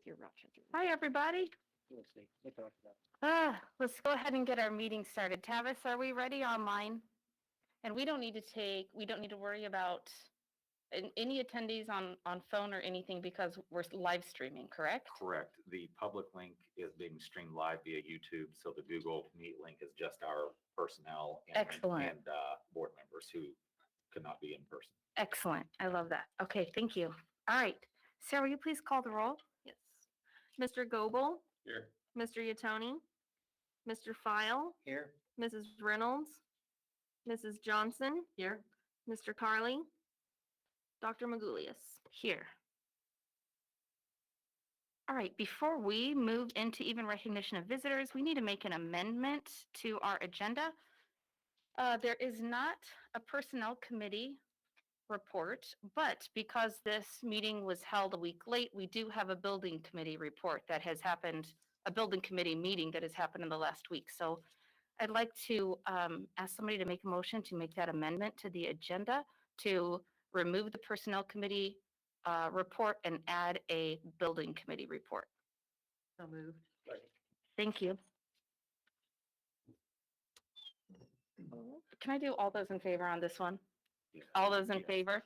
with your Rochester. Hi, everybody. Let's go ahead and get our meeting started. Tavis, are we ready online? And we don't need to worry about any attendees on phone or anything because we're live streaming, correct? Correct. The public link is being streamed live via YouTube, so the Google Meet link is just our personnel and, Excellent. and board members who could not be in person. Excellent. I love that. Okay, thank you. All right. Sarah, will you please call the roll? Yes. Mr. Goebel. Here. Mr. Yatoni. Mr. File. Here. Mrs. Reynolds. Mrs. Johnson. Here. Mr. Carley. Dr. Magulius. Here. All right, before we move into even recognition of visitors, we need to make an amendment to our agenda. There is not a personnel committee report, but because this meeting was held a week late, we do have a building committee report that has happened, a building committee meeting that has happened in the last week. So I'd like to ask somebody to make a motion to make that amendment to the agenda to remove the personnel committee report and add a building committee report. So moved. Thank you. Can I do all those in favor on this one? All those in favor?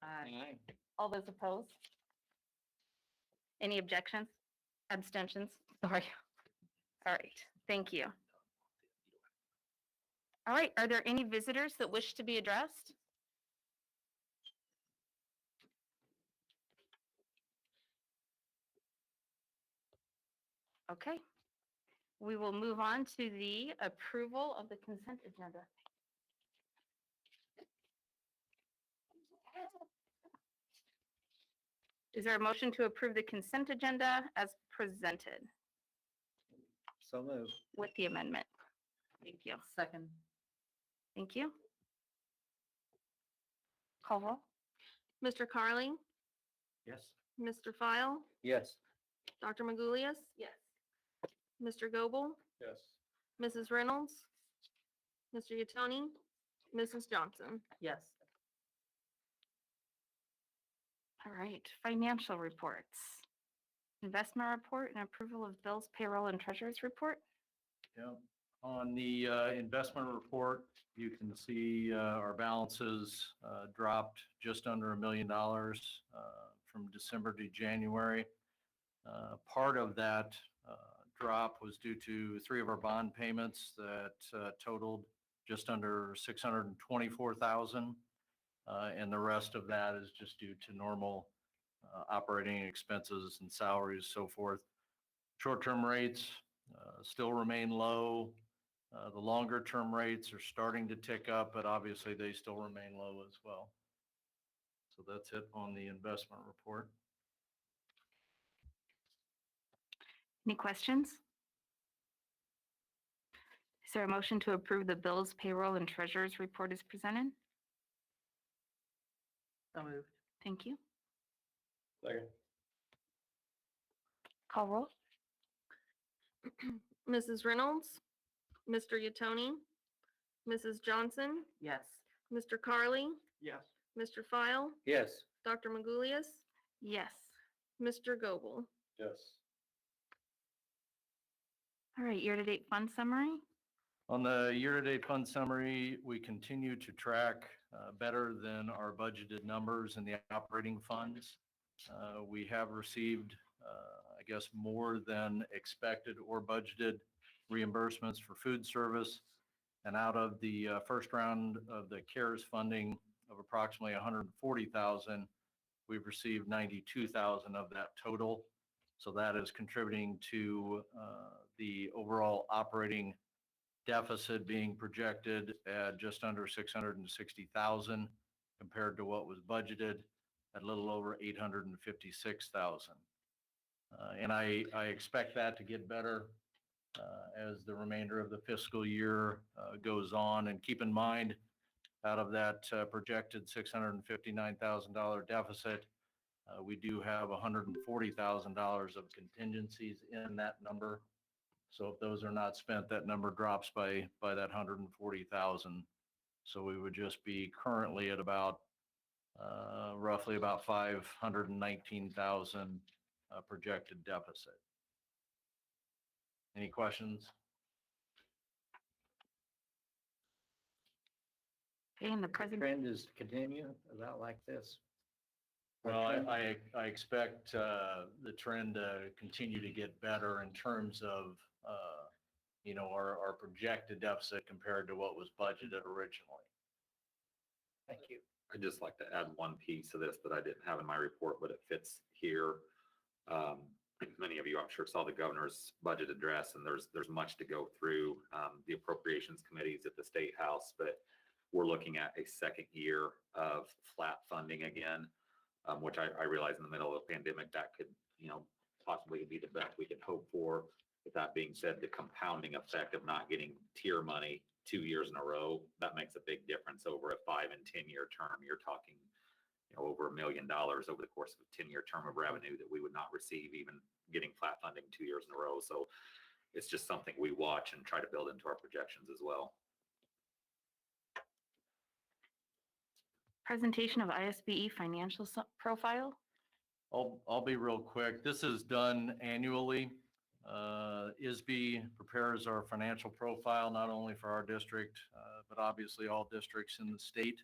Aye. All those opposed? Any objections? Abstentions? Sorry. All right. Thank you. All right. Are there any visitors that wish to be addressed? Okay. We will move on to the approval of the consent agenda. Is there a motion to approve the consent agenda as presented So moved. with the amendment? Thank you. Second. Thank you. Call roll. Mr. Carley. Yes. Mr. File. Yes. Dr. Magulius. Yes. Mr. Goebel. Yes. Mrs. Reynolds. Mr. Yatoni. Mrs. Johnson. Yes. All right. Financial reports. Investment report and approval of bills, payroll, and treasurer's report. Yeah, on the investment report, you can see our balances dropped just under $1 million from December to January. Part of that drop was due to 3 of our bond payments that totaled just under $624,000, and the rest of that is just due to normal operating expenses and salaries, so forth. Short-term rates still remain low. The longer-term rates are starting to tick up, but obviously they still remain low as well. So that's it on the investment report. Any questions? Is there a motion to approve the bills, payroll, and treasurer's report as presented? So moved. Thank you. Second. Call roll. Mrs. Reynolds. Mr. Yatoni. Mrs. Johnson. Yes. Mr. Carley. Yes. Mr. File. Yes. Dr. Magulius. Yes. Mr. Goebel. Yes. All right. Year-to-date fund summary. On the year-to-date fund summary, we continue to track better than our budgeted numbers in the operating funds. We have received, I guess, more than expected or budgeted reimbursements for food service. And out of the first round of the CARES funding of approximately $140,000, we've received $92,000 of that total. So that is contributing to the overall operating deficit being projected at just under $660,000 compared to what was budgeted at a little over $856,000. And I expect that to get better as the remainder of the fiscal year goes on. And keep in mind, out of that projected $659,000 deficit, we do have $140,000 of contingencies in that number. So if those are not spent, that number drops by that $140,000. So we would just be currently at about roughly about $519,000 projected deficit. Any questions? Okay, and the The present, trend is to continue about like this. Well, I expect the trend to continue to get better in terms of, our projected deficit compared to what was budgeted originally. Thank you. I'd just like to add one piece of this that I didn't have in my report, but it fits here. Many of you, I'm sure, saw the governor's budget address, and there's much to go through, the appropriations committees at the State House, but we're looking at a second year of flat funding again, which I realize in the middle of a pandemic that could, possibly be the best we could hope for. With that being said, the compounding effect of not getting tier money 2 years in a row, that makes a big difference over a 5 and 10 year term. You're talking, over $1 million over the course of a 10-year term of revenue that we would not receive even getting flat funding 2 years in a row. So it's just something we watch and try to build into our projections as well. presentation of ISBE financial profile. I'll be real quick. This is done annually. ISB prepares our financial profile, not only for our district, but obviously all districts in the state.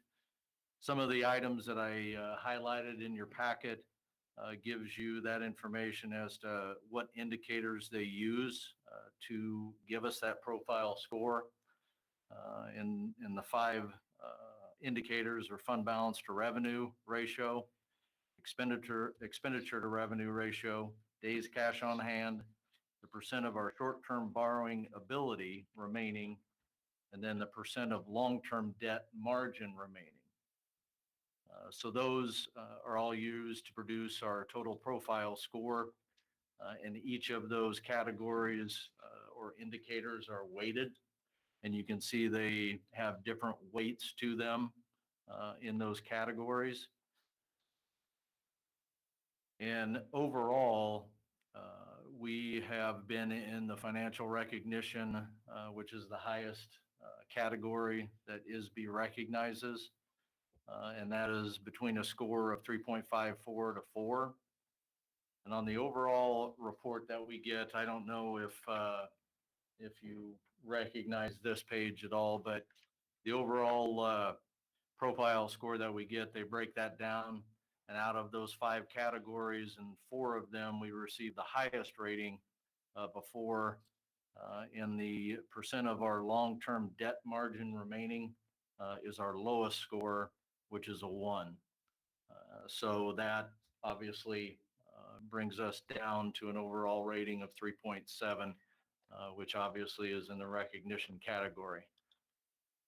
Some of the items that I highlighted in your packet gives you that information as to what indicators they use to give us that profile score. In the 5 indicators are fund balance to revenue ratio, expenditure to revenue ratio, days cash on hand, the percent of our short-term borrowing ability remaining, and then the percent of long-term debt margin remaining. So those are all used to produce our total profile score. And each of those categories or indicators are weighted. And you can see they have different weights to them in those categories. And overall, we have been in the financial recognition, which is the highest category that ISB recognizes. And that is between a score of 3.54 to 4. And on the overall report that we get, I don't know if you recognize this page at all, but the overall profile score that we get, they break that down. And out of those 5 categories, and 4 of them, we received the highest rating before. In the percent of our long-term debt margin remaining is our lowest score, which is a 1. So that obviously brings us down to an overall rating of 3.7, which obviously is in the recognition category.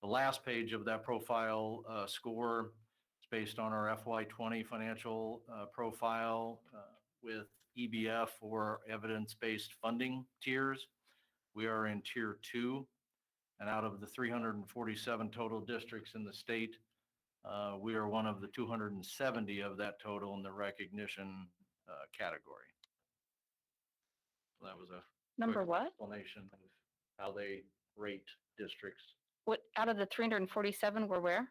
The last page of that profile score is based on our FY20 financial profile with EBF or evidence-based funding tiers. We are in tier 2, and out of the 347 total districts in the state, we are one of the 270 of that total in the recognition category. So that was a Number quick what? explanation of how they rate districts. What, out of the 347 were where?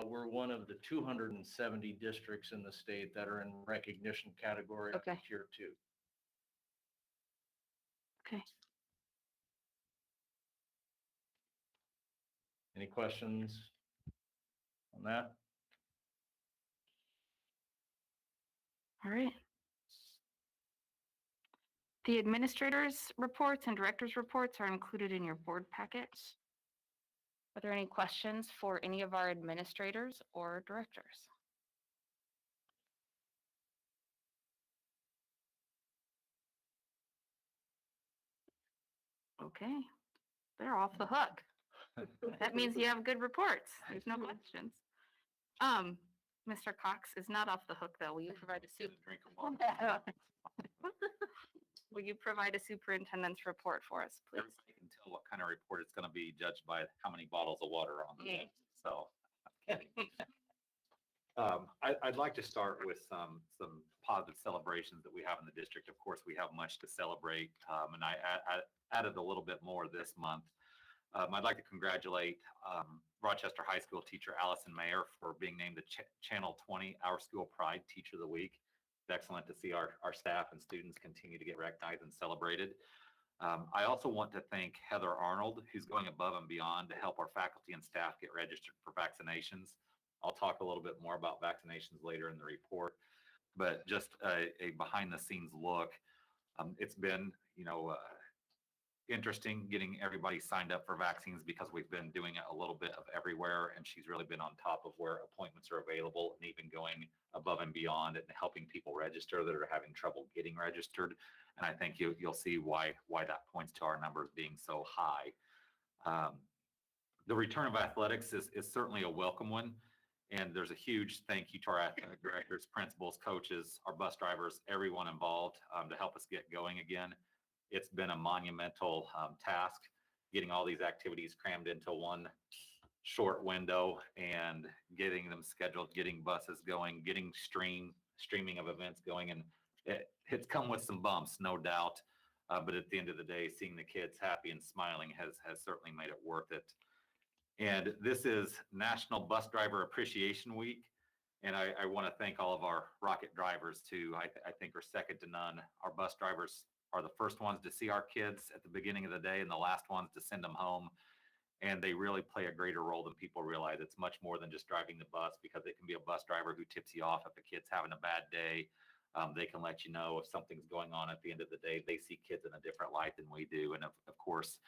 We're one of the 270 districts in the state that are in recognition category of Okay. tier 2. Okay. Any questions on that? All right. The administrators' reports and directors' reports are included in your board packets. Are there any questions for any of our administrators or directors? Okay, they're off the hook. That means you have good reports. There's no questions. Mr. Cox is not off the hook, though. Will you provide a Drink of water. Will you provide a superintendent's report for us, please? Everybody can tell what kind of report it's going to be judged by how many bottles of water are on the list. So I'd like to start with some positive celebrations that we have in the district. Of course, we have much to celebrate, and I added a little bit more this month. I'd like to congratulate Rochester High School teacher Allison Mayer for being named the Channel 20 Our School Pride Teacher of the Week. excellent to see our staff and students continue to get recognized and celebrated. I also want to thank Heather Arnold, who's going above and beyond to help our faculty and staff get registered for vaccinations. I'll talk a little bit more about vaccinations later in the report, but just a behind the scenes look. It's been, interesting getting everybody signed up for vaccines because we've been doing it a little bit of everywhere, and she's really been on top of where appointments are available and even going above and beyond and helping people register that are having trouble getting registered. And I think you'll see why that points to our numbers being so high. The return of athletics is certainly a welcome one. And there's a huge thank you to our athletic directors, principals, coaches, our bus drivers, everyone involved to help us get going again. It's been a monumental task getting all these activities crammed into one short window and getting them scheduled, getting buses going, getting streaming of events going. And it's come with some bumps, no doubt. But at the end of the day, seeing the kids happy and smiling has certainly made it worth it. And this is National Bus Driver Appreciation Week. And I want to thank all of our Rocket drivers too. I think are second to none. Our bus drivers are the first ones to see our kids at the beginning of the day and the last ones to send them home. And they really play a greater role than people realize. It's much more than just driving the bus, because it can be a bus driver who tips you off if a kid's having a bad day. They can let you know if something's going on at the end of the day. They see kids in a different light than we do. And of course,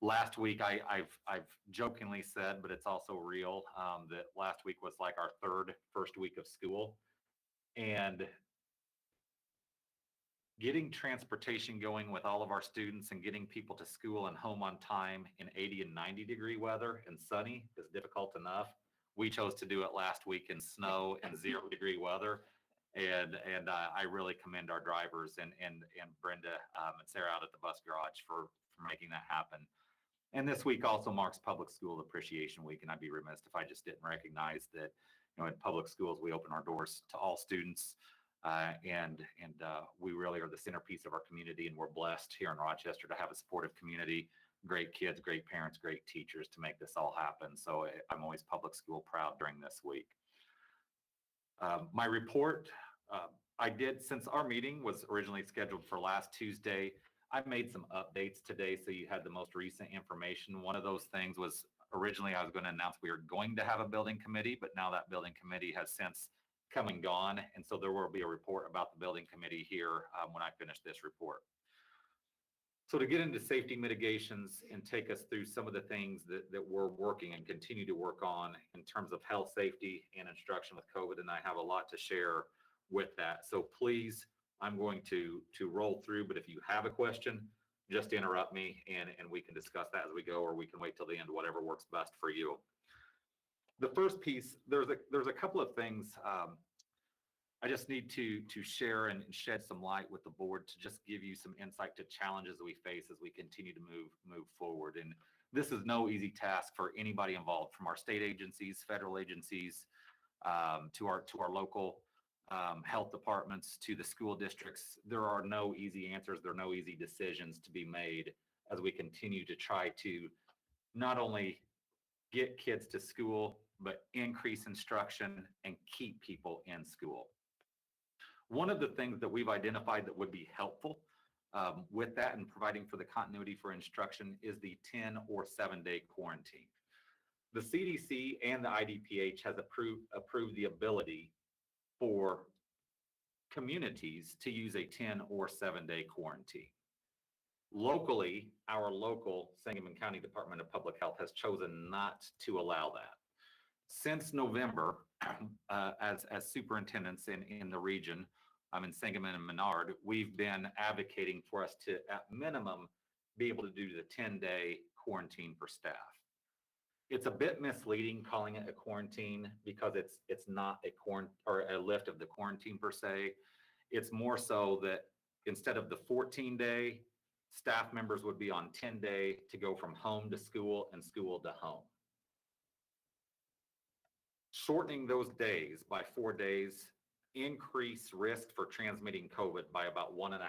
last week I've jokingly said, but it's also real, that last week was like our first week of school. And getting transportation going with all of our students and getting people to school and home on time in 80 and 90 degree weather and sunny is difficult enough. We chose to do it last week in snow and 0 degree weather. And I really commend our drivers and Brenda and Sarah out at the bus garage for making that happen. And this week also marks Public School Appreciation Week. And I'd be remiss if I just didn't recognize that, in public schools, we open our doors to all students. And we really are the centerpiece of our community, and we're blessed here in Rochester to have a supportive community, great kids, great parents, great teachers to make this all happen. So I'm always public school proud during this week. My report, since our meeting was originally scheduled for last Tuesday, I made some updates today so you had the most recent information. One of those things was originally I was going to announce we were going to have a building committee, but now that building committee has since come and gone. And so there will be a report about the building committee here when I finish this report. So to get into safety mitigations and take us through some of the things that we're working and continue to work on in terms of health, safety, and instruction with COVID, and I have a lot to share with that. So please, I'm going to roll through, but if you have a question, just interrupt me and we can discuss that as we go, or we can wait till the end, whatever works best for you. The first piece, there's a couple of things I just need to share and shed some light with the board to just give you some insight to challenges that we face as we continue to move forward. And this is no easy task for anybody involved, from our state agencies, federal agencies, to our local health departments, to the school districts. There are no easy answers. There are no easy decisions to be made as we continue to try to not only get kids to school, but increase instruction and keep people in school. One of the things that we've identified that would be helpful with that and providing for the continuity for instruction is the 10 or 7 day quarantine. The CDC and the IDPH has approved the ability for communities to use a 10 or 7 day quarantine. Locally, our local Sangamon County Department of Public Health has chosen not to allow that. Since November, as superintendents in the region, in Sangamon and Menard, we've been advocating for us to, at minimum, be able to do the 10-day quarantine for staff. It's a bit misleading calling it a quarantine because it's not a lift of the quarantine per se. It's more so that instead of the 14-day, staff members would be on 10-day to go from home to school and school to home. Shortening those days by 4 days increase risk for transmitting COVID by about 1.5%.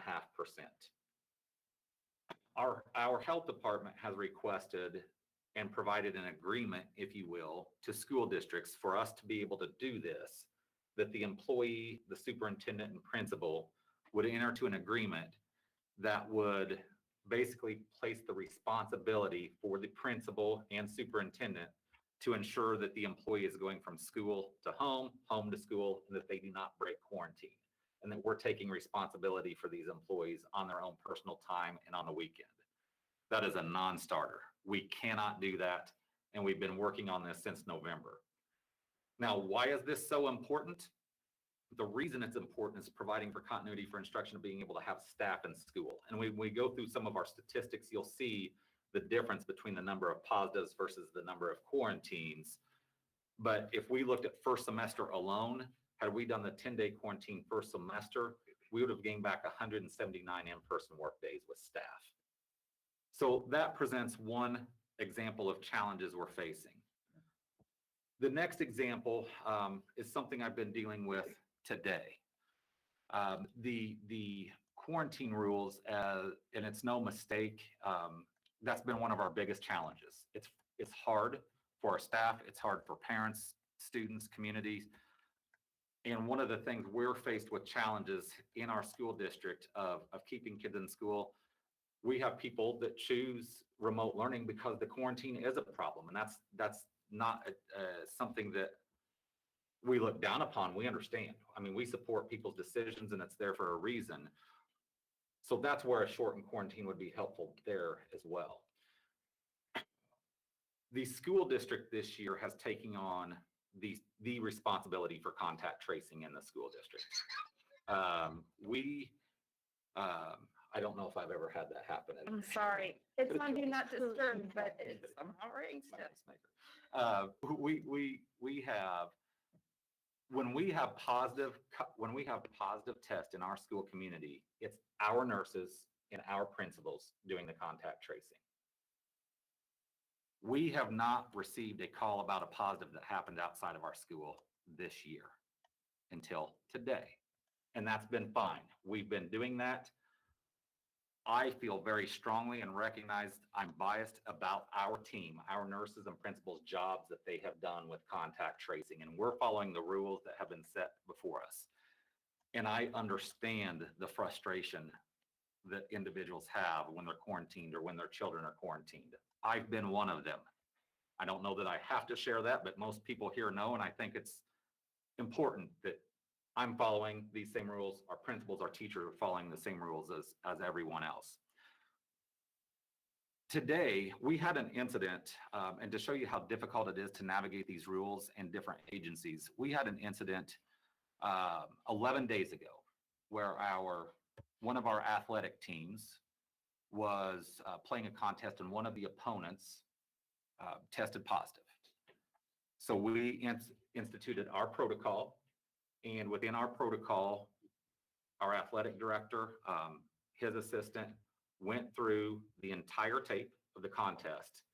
Our health department has requested and provided an agreement, if you will, to school districts for us to be able to do this that the employee, the superintendent and principal would enter to an agreement that would basically place the responsibility for the principal and superintendent to ensure that the employee is going from school to home, home to school, and that they do not break quarantine. And that we're taking responsibility for these employees on their own personal time and on the weekend. That is a non-starter. We cannot do that. And we've been working on this since November. Now, why is this so important? The reason it's important is providing for continuity for instruction of being able to have staff in school. And when we go through some of our statistics, you'll see the difference between the number of positives versus the number of quarantines. But if we looked at first semester alone, had we done the 10-day quarantine first semester, we would have gained back 179 in-person work days with staff. So that presents one example of challenges we're facing. The next example is something I've been dealing with today. The quarantine rules, and it's no mistake, that's been one of our biggest challenges. It's hard for our staff, it's hard for parents, students, communities. And one of the things we're faced with challenges in our school district of keeping kids in school, we have people that choose remote learning because the quarantine is a problem. And that's not something that we look down upon. We understand. I mean, we support people's decisions and it's there for a reason. So that's where a shortened quarantine would be helpful there as well. The school district this year has taken on the responsibility for contact tracing in the school district. I don't know if I've ever had that happen. I'm sorry. It's on Do Not Disturb, but it somehow rings. We have, when we have positive tests in our school community, it's our nurses and our principals doing the contact tracing. We have not received a call about a positive that happened outside of our school this year until today. And that's been fine. We've been doing that. I feel very strongly and recognize I'm biased about our team, our nurses and principals' jobs that they have done with contact tracing. And we're following the rules that have been set before us. And I understand the frustration that individuals have when they're quarantined or when their children are quarantined. I've been one of them. I don't know that I have to share that, but most people here know, and I think it's important that I'm following these same rules. Our principals, our teachers are following the same rules as everyone else. Today, we had an incident, and to show you how difficult it is to navigate these rules in different agencies, we had an incident 11 days ago where one of our athletic teams was playing a contest and one of the opponents tested positive. So we instituted our protocol, and within our protocol, our athletic director, his assistant went through the entire tape of the contest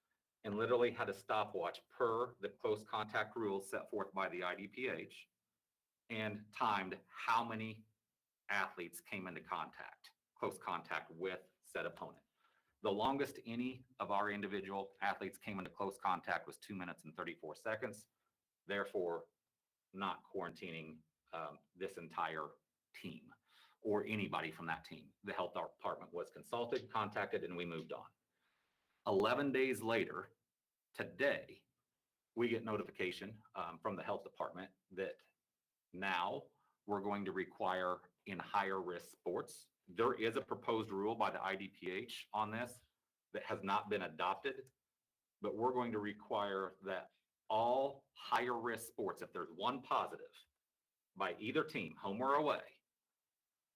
and literally had a stopwatch per the close contact rules set forth by the IDPH and timed how many athletes came into close contact with said opponent. The longest any of our individual athletes came into close contact was 2 minutes and 34 seconds, therefore not quarantining this entire team or anybody from that team. The health department was consulted, contacted, and we moved on. 11 days later, today, we get notification from the health department that now we're going to require in higher risk sports. There is a proposed rule by the IDPH on this that has not been adopted, but we're going to require that all higher risk sports, if there's one positive by either team, home or away,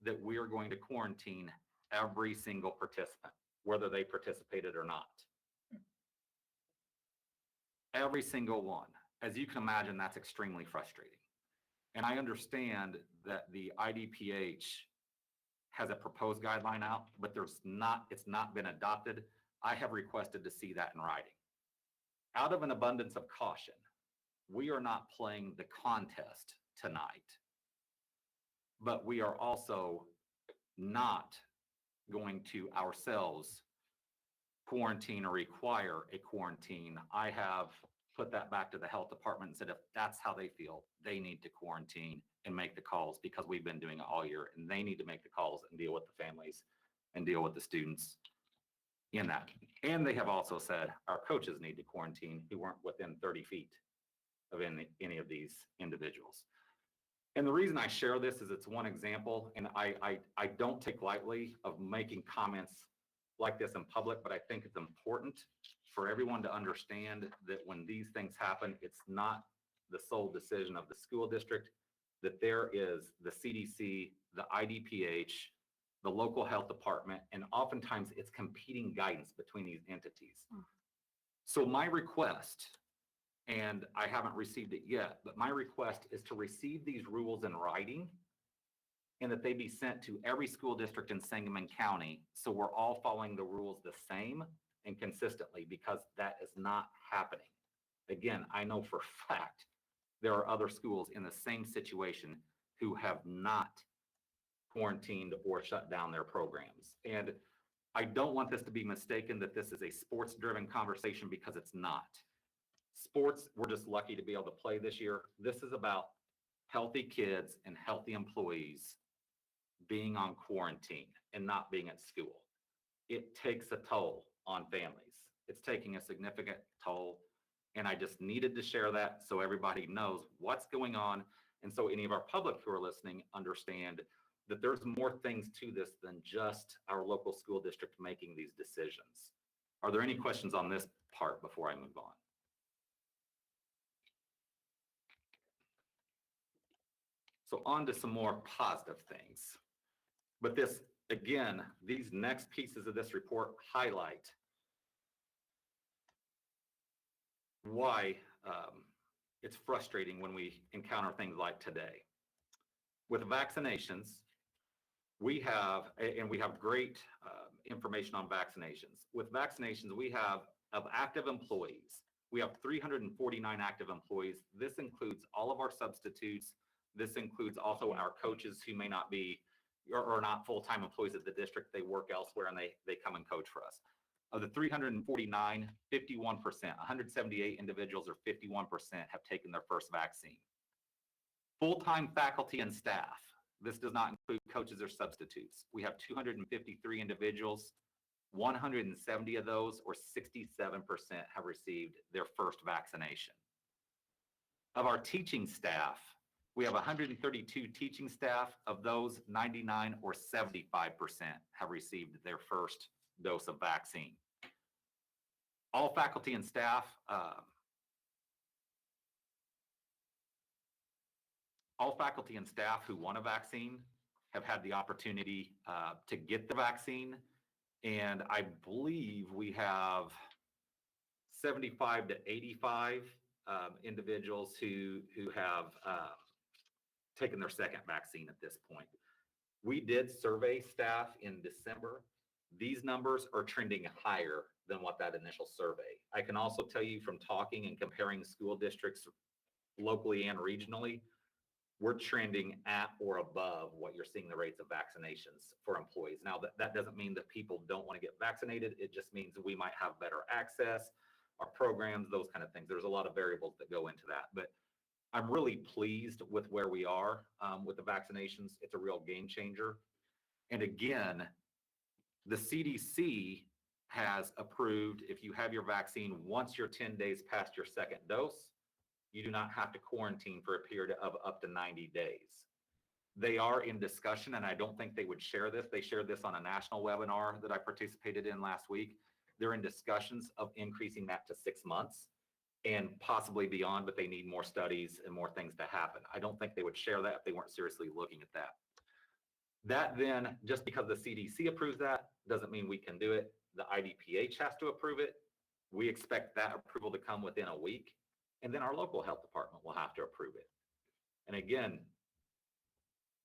that we are going to quarantine every single participant, whether they participated or not. Every single one. As you can imagine, that's extremely frustrating. And I understand that the IDPH has a proposed guideline out, but it's not been adopted. I have requested to see that in writing. Out of an abundance of caution, we are not playing the contest tonight, but we are also not going to ourselves quarantine or require a quarantine. I have put that back to the health department and said, if that's how they feel, they need to quarantine and make the calls because we've been doing it all year and they need to make the calls and deal with the families and deal with the students in that. And they have also said our coaches need to quarantine who weren't within 30 feet of any of these individuals. And the reason I share this is it's one example, and I don't take lightly of making comments like this in public, but I think it's important for everyone to understand that when these things happen, it's not the sole decision of the school district, that there is the CDC, the IDPH, the local health department, and oftentimes it's competing guidance between these entities. So my request, and I haven't received it yet, but my request is to receive these rules in writing and that they be sent to every school district in Sangamon County so we're all following the rules the same and consistently, because that is not happening. Again, I know for a fact there are other schools in the same situation who have not quarantined or shut down their programs. And I don't want this to be mistaken that this is a sports-driven conversation, because it's not. Sports, we're just lucky to be able to play this year. This is about healthy kids and healthy employees being on quarantine and not being at school. It takes a toll on families. It's taking a significant toll. And I just needed to share that so everybody knows what's going on. And so any of our public who are listening understand that there's more things to this than just our local school district making these decisions. Are there any questions on this part before I move on? So on to some more positive things. But this, again, these next pieces of this report highlight why it's frustrating when we encounter things like today. With vaccinations, we have great information on vaccinations. With vaccinations, we have of active employees, we have 349 active employees. This includes all of our substitutes. This includes also our coaches who may not be or not full-time employees at the district. They work elsewhere and they come and coach for us. Of the 349, 51%, 178 individuals or 51% have taken their first vaccine. Full-time faculty and staff. This does not include coaches or substitutes. We have 253 individuals. 170 of those, or 67%, have received their first vaccination. Of our teaching staff, we have 132 teaching staff. Of those, 99 or 75% have received their first dose of vaccine. All faculty and staff, who want a vaccine have had the opportunity to get the vaccine. And I believe we have 75 to 85 individuals who have taken their second vaccine at this point. We did survey staff in December. These numbers are trending higher than what that initial survey. I can also tell you from talking and comparing school districts locally and regionally, we're trending at or above what you're seeing the rates of vaccinations for employees. Now, that doesn't mean that people don't want to get vaccinated. It just means we might have better access, our programs, those kind of things. There's a lot of variables that go into that. But I'm really pleased with where we are with the vaccinations. It's a real game changer. And again, the CDC has approved if you have your vaccine, once you're 10 days past your second dose, you do not have to quarantine for a period of up to 90 days. They are in discussion, and I don't think they would share this. They shared this on a national webinar that I participated in last week. They're in discussions of increasing that to 6 months and possibly beyond, but they need more studies and more things to happen. I don't think they would share that if they weren't seriously looking at that. That then, just because the CDC approves that, doesn't mean we can do it. The IDPH has to approve it. We expect that approval to come within a week. And then our local health department will have to approve it. And again,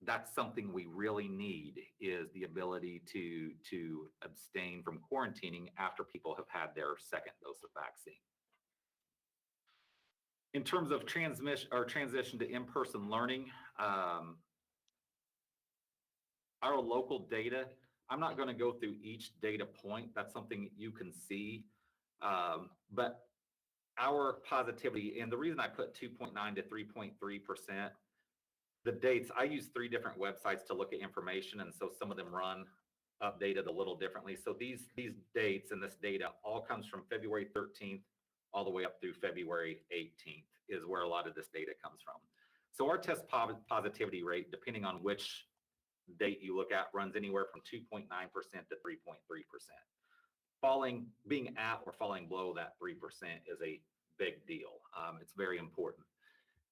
that's something we really need, is the ability to abstain from quarantining after people have had their second dose of vaccine. In terms of transition to in-person learning, our local data, I'm not going to go through each data point. That's something you can see. But our positivity, and the reason I put 2.9 to 3.3%, the dates, I use 3 different websites to look at information, and so some of them run updated a little differently. So these dates and this data all comes from February 13th all the way up through February 18th is where a lot of this data comes from. So our test positivity rate, depending on which date you look at, runs anywhere from 2.9% to 3.3%. Being at or falling below that 3% is a big deal. It's very important.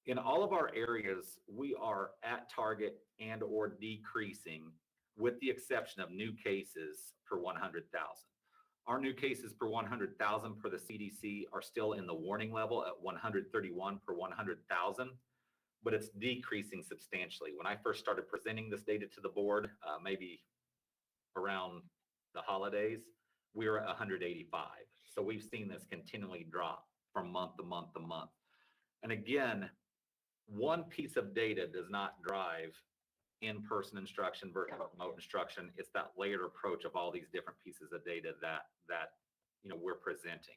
In all of our areas, we are at target and or decreasing, with the exception of new cases per 100,000. Our new cases per 100,000 per the CDC are still in the warning level at 131 per 100,000, but it's decreasing substantially. When I first started presenting this data to the board, maybe around the holidays, we were at 185. So we've seen this continually drop from month to month to month. And again, one piece of data does not drive in-person instruction versus remote instruction. It's that layered approach of all these different pieces of data that we're presenting.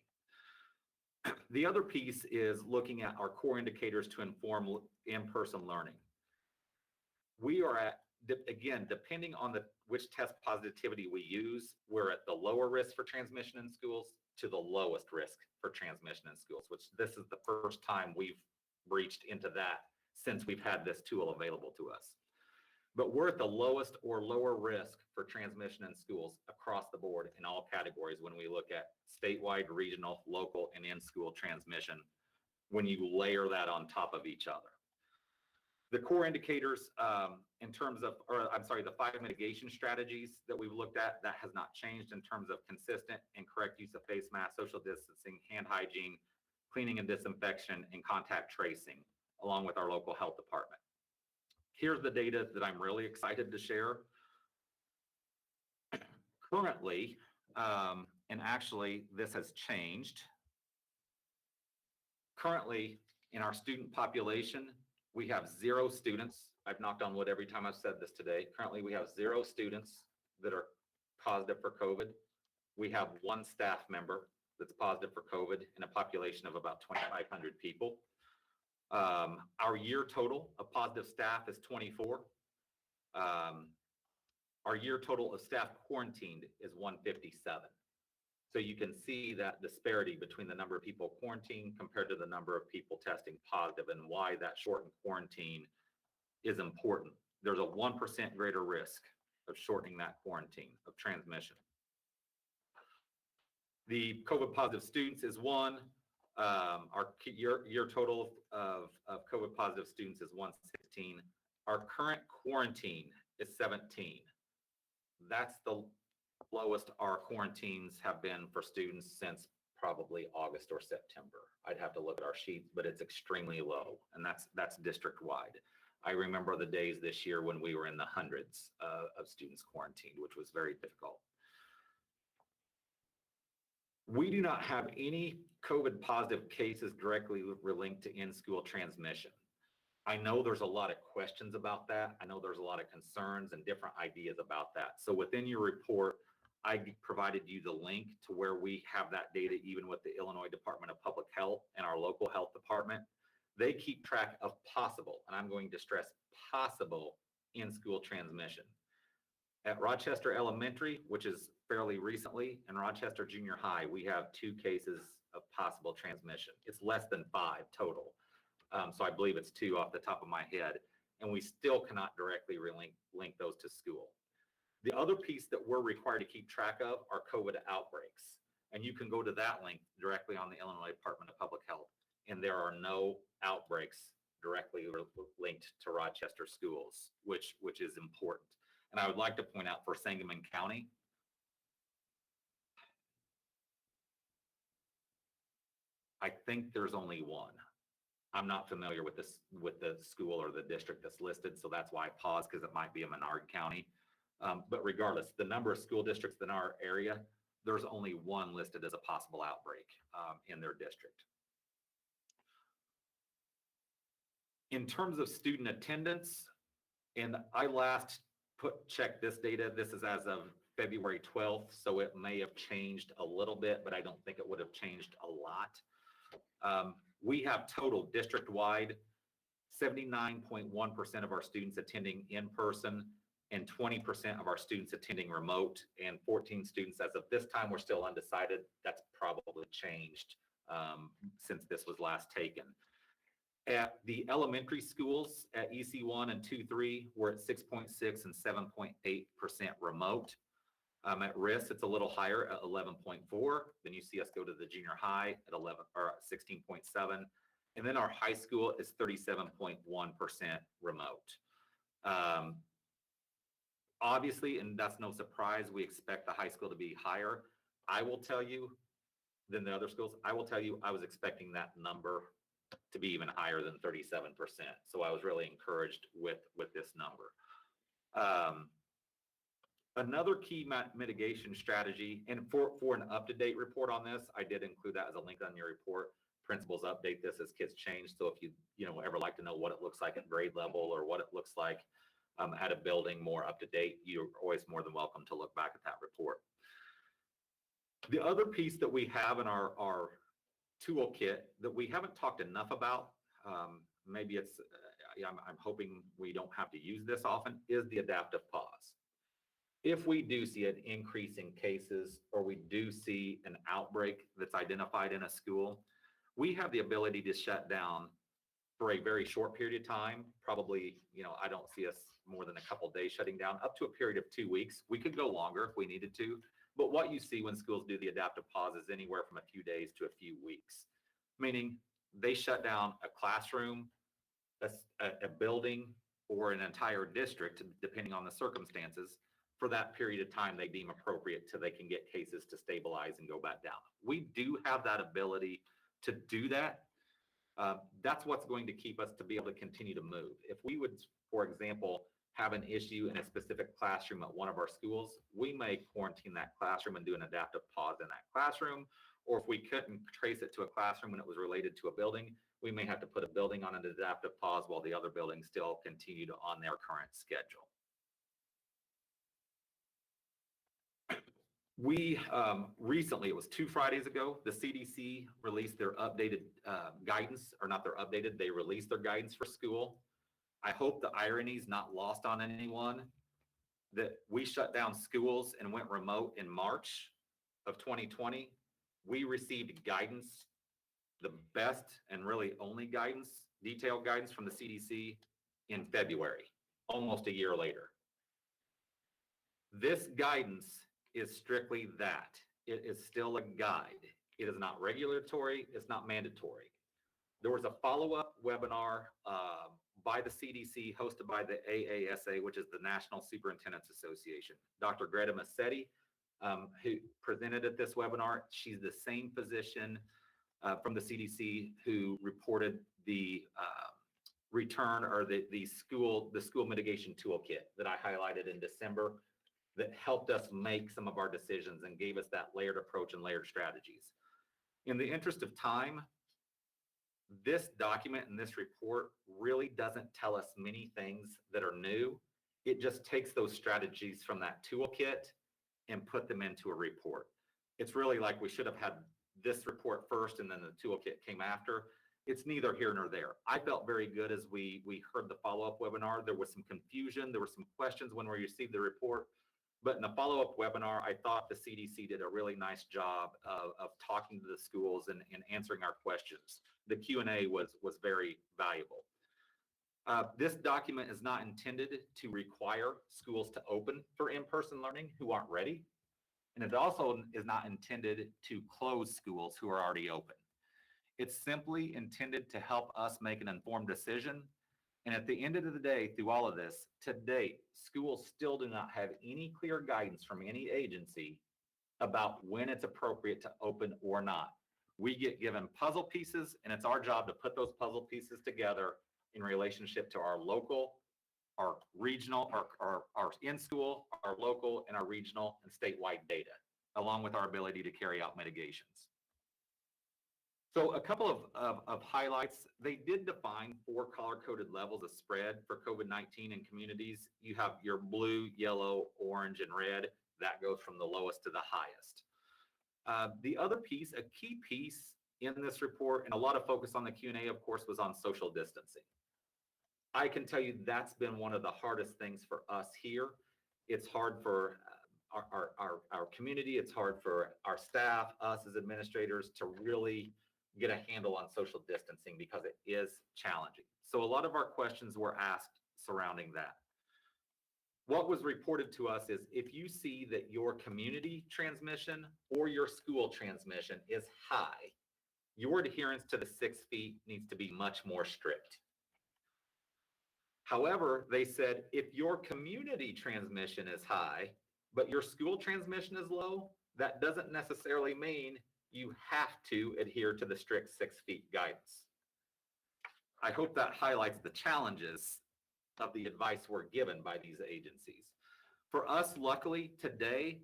The other piece is looking at our core indicators to inform in-person learning. We are at, again, depending on which test positivity we use, we're at the lower risk for transmission in schools to the lowest risk for transmission in schools, which this is the first time we've breached into that since we've had this tool available to us. But we're at the lowest or lower risk for transmission in schools across the board in all categories when we look at statewide, regional, local, and in-school transmission, when you layer that on top of each other. The core indicators in terms of, the 5 mitigation strategies that we've looked at, that has not changed in terms of consistent and correct use of face masks, social distancing, hand hygiene, cleaning and disinfection, and contact tracing, along with our local health department. Here's the data that I'm really excited to share. Currently, and actually this has changed. Currently, in our student population, we have 0 students. I've knocked on wood every time I've said this today. Currently, we have 0 students that are positive for COVID. We have 1 staff member that's positive for COVID in a population of about 2,500 people. Our year total of positive staff is 24. Our year total of staff quarantined is 157. So you can see that disparity between the number of people quarantined compared to the number of people testing positive, and why that shortened quarantine is important. There's a 1% greater risk of shortening that quarantine of transmission. The COVID positive students is 1. Our year total of COVID positive students is 116. Our current quarantine is 17. That's the lowest our quarantines have been for students since probably August or September. I'd have to look at our sheets, but it's extremely low, and that's district-wide. I remember the days this year when we were in the hundreds of students quarantined, which was very difficult. We do not have any COVID positive cases directly linked to in-school transmission. I know there's a lot of questions about that. I know there's a lot of concerns and different ideas about that. So within your report, I provided you the link to where we have that data, even with the Illinois Department of Public Health and our local health department. They keep track of possible, and I'm going to stress possible, in-school transmission. At Rochester Elementary, which is fairly recently, and Rochester Junior High, we have 2 cases of possible transmission. It's less than 5 total. So I believe it's 2 off the top of my head, and we still cannot directly link those to school. The other piece that we're required to keep track of are COVID outbreaks. And you can go to that link directly on the Illinois Department of Public Health, and there are no outbreaks directly linked to Rochester schools, which is important. And I would like to point out for Sangamon County, I think there's only 1. I'm not familiar with this, with the school or the district that's listed, so that's why I paused, because it might be a Menard County. But regardless, the number of school districts in our area, there's only 1 listed as a possible outbreak in their district. In terms of student attendance, and I last checked this data, this is as of February 12th, so it may have changed a little bit, but I don't think it would have changed a lot. We have total district-wide 79.1% of our students attending in person and 20% of our students attending remote, and 14 students as of this time. We're still undecided. That's probably changed since this was last taken. At the elementary schools at EC1 and 2-3, we're at 6.6 and 7.8% remote. At RIS, it's a little higher at 11.4. Then you see us go to the junior high at 16.7. And then our high school is 37.1% remote. Obviously, and that's no surprise, we expect the high school to be higher. I will tell you, than the other schools, I will tell you, I was expecting that number to be even higher than 37%. So I was really encouraged with this number. Another key mitigation strategy, and for an up-to-date report on this, I did include that as a link on your report. Principals update this as kids change. So if you ever like to know what it looks like at grade level or what it looks like at a building more up to date, you're always more than welcome to look back at that report. The other piece that we have in our toolkit that we haven't talked enough about, maybe it's, I'm hoping we don't have to use this often, is the adaptive pause. If we do see an increase in cases or we do see an outbreak that's identified in a school, we have the ability to shut down for a very short period of time. Probably, I don't see us more than a couple days shutting down, up to a period of 2 weeks. We could go longer if we needed to. But what you see when schools do the adaptive pause is anywhere from a few days to a few weeks, meaning they shut down a classroom, a building, or an entire district, depending on the circumstances, for that period of time they deem appropriate till they can get cases to stabilize and go back down. We do have that ability to do that. That's what's going to keep us to be able to continue to move. If we would, for example, have an issue in a specific classroom at one of our schools, we may quarantine that classroom and do an adaptive pause in that classroom. Or if we couldn't trace it to a classroom when it was related to a building, we may have to put a building on an adaptive pause while the other buildings still continued on their current schedule. We recently, it was 2 Fridays ago, the CDC released their updated guidance, or not their updated, they released their guidance for school. I hope the irony is not lost on anyone that we shut down schools and went remote in March of 2020. We received guidance, the best and really only guidance, detailed guidance from the CDC in February, almost a year later. This guidance is strictly that. It is still a guide. It is not regulatory. It's not mandatory. There was a follow-up webinar by the CDC hosted by the AASA, which is the National Superintendents Association. Dr. Greta Massetti, who presented at this webinar, she's the same physician from the CDC who reported the return or the school mitigation toolkit that I highlighted in December, that helped us make some of our decisions and gave us that layered approach and layered strategies. In the interest of time, this document and this report really doesn't tell us many things that are new. It just takes those strategies from that toolkit and put them into a report. It's really like we should have had this report first and then the toolkit came after. It's neither here nor there. I felt very good as we heard the follow-up webinar. There was some confusion. There were some questions when we received the report. But in the follow-up webinar, I thought the CDC did a really nice job of talking to the schools and answering our questions. The Q&A was very valuable. This document is not intended to require schools to open for in-person learning who aren't ready. And it also is not intended to close schools who are already open. It's simply intended to help us make an informed decision. And at the end of the day, through all of this, to date, schools still do not have any clear guidance from any agency about when it's appropriate to open or not. We get given puzzle pieces, and it's our job to put those puzzle pieces together in relationship to our local, our regional, our in-school, our local, and our regional and statewide data, along with our ability to carry out mitigations. So a couple of highlights. They did define 4 color-coded levels of spread for COVID-19 in communities. You have your blue, yellow, orange, and red. That goes from the lowest to the highest. The other piece, a key piece in this report, and a lot of focus on the Q&A, of course, was on social distancing. I can tell you that's been one of the hardest things for us here. It's hard for our community. It's hard for our staff, us as administrators, to really get a handle on social distancing because it is challenging. So a lot of our questions were asked surrounding that. What was reported to us is if you see that your community transmission or your school transmission is high, your adherence to the 6 feet needs to be much more strict. However, they said if your community transmission is high, but your school transmission is low, that doesn't necessarily mean you have to adhere to the strict 6 feet guidance. I hope that highlights the challenges of the advice we're given by these agencies. For us, luckily, today,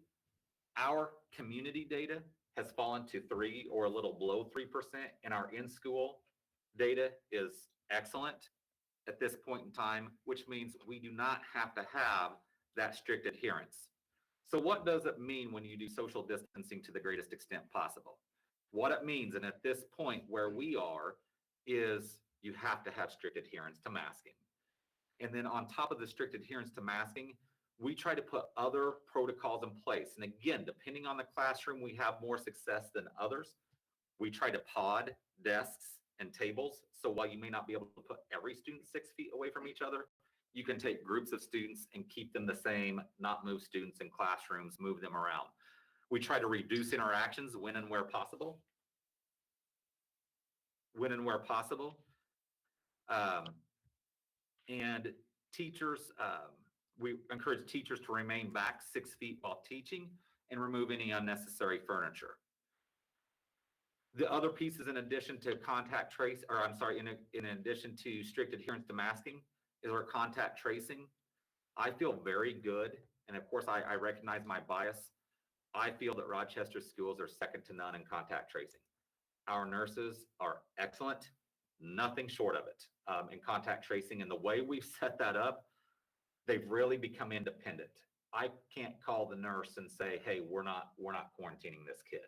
our community data has fallen to 3 or a little below 3%, and our in-school data is excellent at this point in time, which means we do not have to have that strict adherence. So what does it mean when you do social distancing to the greatest extent possible? What it means, and at this point where we are, is you have to have strict adherence to masking. And then on top of the strict adherence to masking, we try to put other protocols in place. And again, depending on the classroom, we have more success than others. We try to pod desks and tables. So while you may not be able to put every student 6 feet away from each other, you can take groups of students and keep them the same, not move students in classrooms, move them around. We try to reduce interactions when and where possible. When and where possible. And teachers, we encourage teachers to remain back 6 feet while teaching and remove any unnecessary furniture. The other pieces in addition to contact trace, or I'm sorry, in addition to strict adherence to masking, is our contact tracing. I feel very good, and of course I recognize my bias. I feel that Rochester schools are second to none in contact tracing. Our nurses are excellent, nothing short of it in contact tracing, and the way we've set that up, they've really become independent. I can't call the nurse and say, hey, we're not quarantining this kid.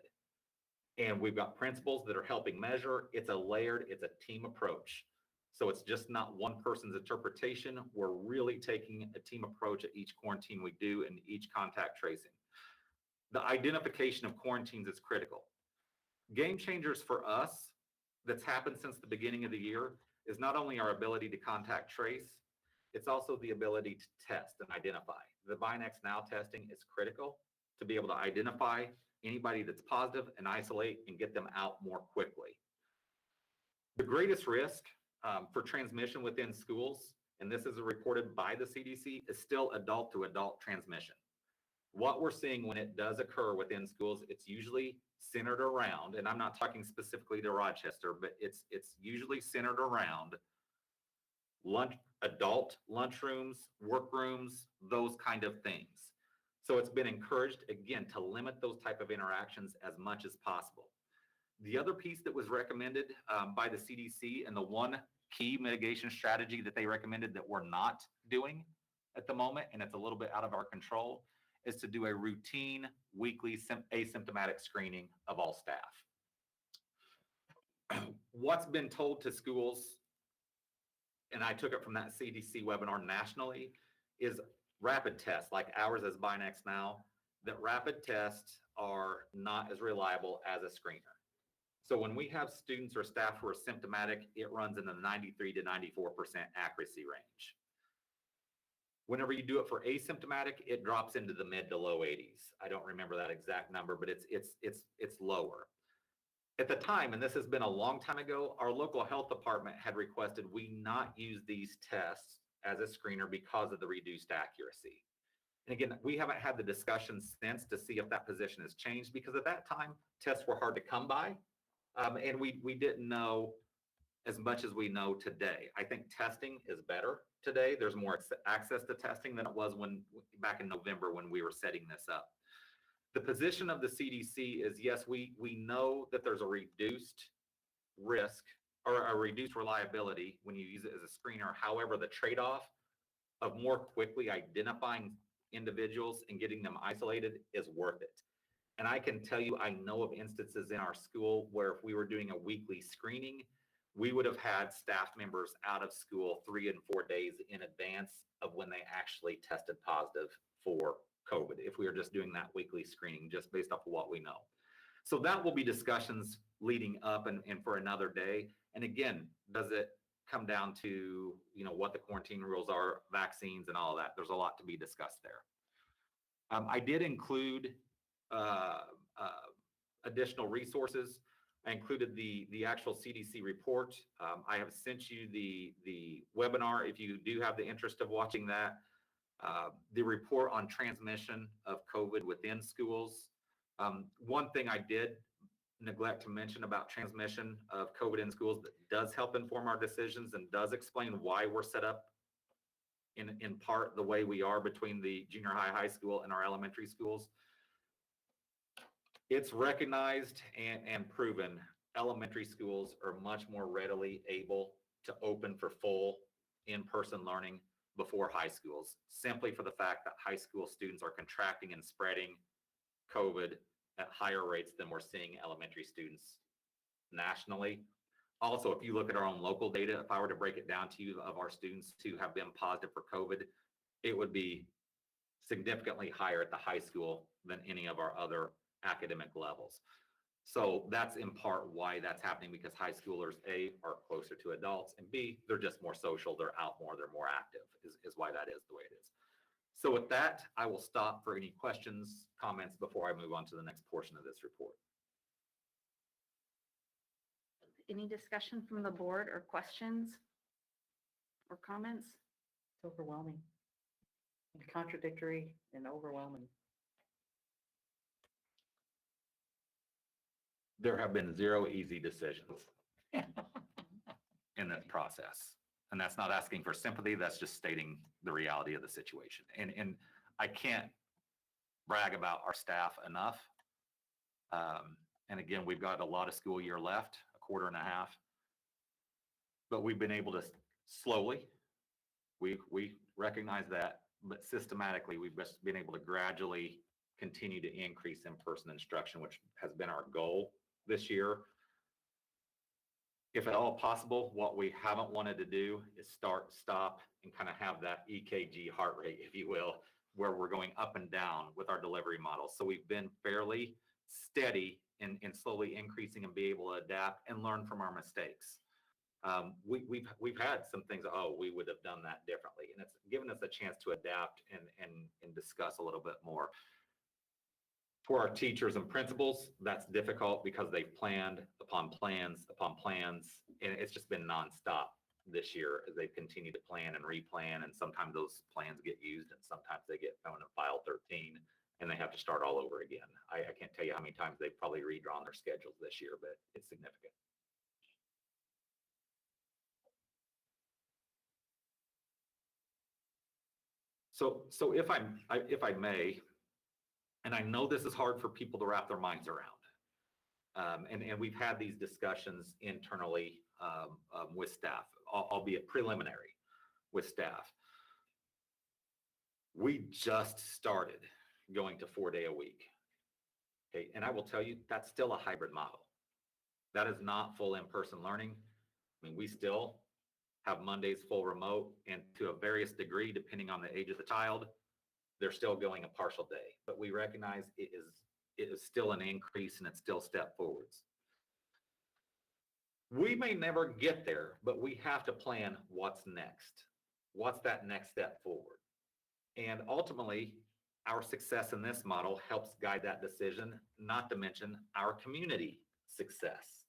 And we've got principals that are helping measure. It's a layered, it's a team approach. So it's just not one person's interpretation. We're really taking a team approach at each quarantine we do and each contact tracing. The identification of quarantines is critical. Game changers for us that's happened since the beginning of the year is not only our ability to contact trace, it's also the ability to test and identify. The Binex Now testing is critical to be able to identify anybody that's positive and isolate and get them out more quickly. The greatest risk for transmission within schools, and this is reported by the CDC, is still adult to adult transmission. What we're seeing when it does occur within schools, it's usually centered around, and I'm not talking specifically to Rochester, but it's usually centered around adult lunchrooms, workrooms, those kind of things. So it's been encouraged, again, to limit those type of interactions as much as possible. The other piece that was recommended by the CDC, and the one key mitigation strategy that they recommended that we're not doing at the moment, and it's a little bit out of our control, is to do a routine weekly asymptomatic screening of all staff. What's been told to schools, and I took it from that CDC webinar nationally, is rapid tests like ours as Binex Now, that rapid tests are not as reliable as a screener. So when we have students or staff who are symptomatic, it runs in the 93 to 94% accuracy range. Whenever you do it for asymptomatic, it drops into the mid to low 80s. I don't remember that exact number, but it's lower. At the time, and this has been a long time ago, our local health department had requested we not use these tests as a screener because of the reduced accuracy. And again, we haven't had the discussion since to see if that position has changed, because at that time, tests were hard to come by. And we didn't know as much as we know today. I think testing is better today. There's more access to testing than it was back in November when we were setting this up. The position of the CDC is, yes, we know that there's a reduced risk or a reduced reliability when you use it as a screener. However, the trade-off of more quickly identifying individuals and getting them isolated is worth it. And I can tell you, I know of instances in our school where if we were doing a weekly screening, we would have had staff members out of school 3 and 4 days in advance of when they actually tested positive for COVID, if we were just doing that weekly screening, just based off of what we know. So that will be discussions leading up and for another day. And again, does it come down to, what the quarantine rules are, vaccines and all of that? There's a lot to be discussed there. I did include additional resources. I included the actual CDC report. I have sent you the webinar if you do have the interest of watching that. The report on transmission of COVID within schools. One thing I did neglect to mention about transmission of COVID in schools that does help inform our decisions and does explain why we're set up in part the way we are between the junior high school and our elementary schools. It's recognized and proven elementary schools are much more readily able to open for full in-person learning before high schools, simply for the fact that high school students are contracting and spreading COVID at higher rates than we're seeing elementary students nationally. Also, if you look at our own local data, if I were to break it down to you of our students who have been positive for COVID, it would be significantly higher at the high school than any of our other academic levels. So that's in part why that's happening, because high schoolers, A, are closer to adults, and B, they're just more social, they're out more, they're more active, is why that is the way it is. So with that, I will stop for any questions, comments before I move on to the next portion of this report. Any discussion from the board or questions or comments? It's overwhelming. Contradictory and overwhelming. There have been 0 easy decisions in this process. And that's not asking for sympathy, that's just stating the reality of the situation. And I can't brag about our staff enough. And again, we've got a lot of school year left, a quarter and a half. But we've been able to slowly, we recognize that, but systematically, we've just been able to gradually continue to increase in-person instruction, which has been our goal this year. If at all possible, what we haven't wanted to do is stop, and kind of have that EKG heart rate, if you will, where we're going up and down with our delivery model. So we've been fairly steady in slowly increasing and be able to adapt and learn from our mistakes. We've had some things, we would have done that differently. And it's given us a chance to adapt and discuss a little bit more. For our teachers and principals, that's difficult because they've planned upon plans, and it's just been nonstop this year as they continue to plan and replan, and sometimes those plans get used and sometimes they get thrown in file 13 and they have to start all over again. I can't tell you how many times they've probably redrawn their schedules this year, but it's significant. So if I may, and I know this is hard for people to wrap their minds around, and we've had these discussions internally with staff, albeit preliminary with staff. We just started going to 4-day a week. Okay, and I will tell you, that's still a hybrid model. That is not full in-person learning. I mean, we still have Mondays full remote, and to a various degree, depending on the age of the child, they're still going a partial day. But we recognize it is still an increase and it's still step forwards. We may never get there, but we have to plan what's next. What's that next step forward? And ultimately, our success in this model helps guide that decision, not to mention our community success.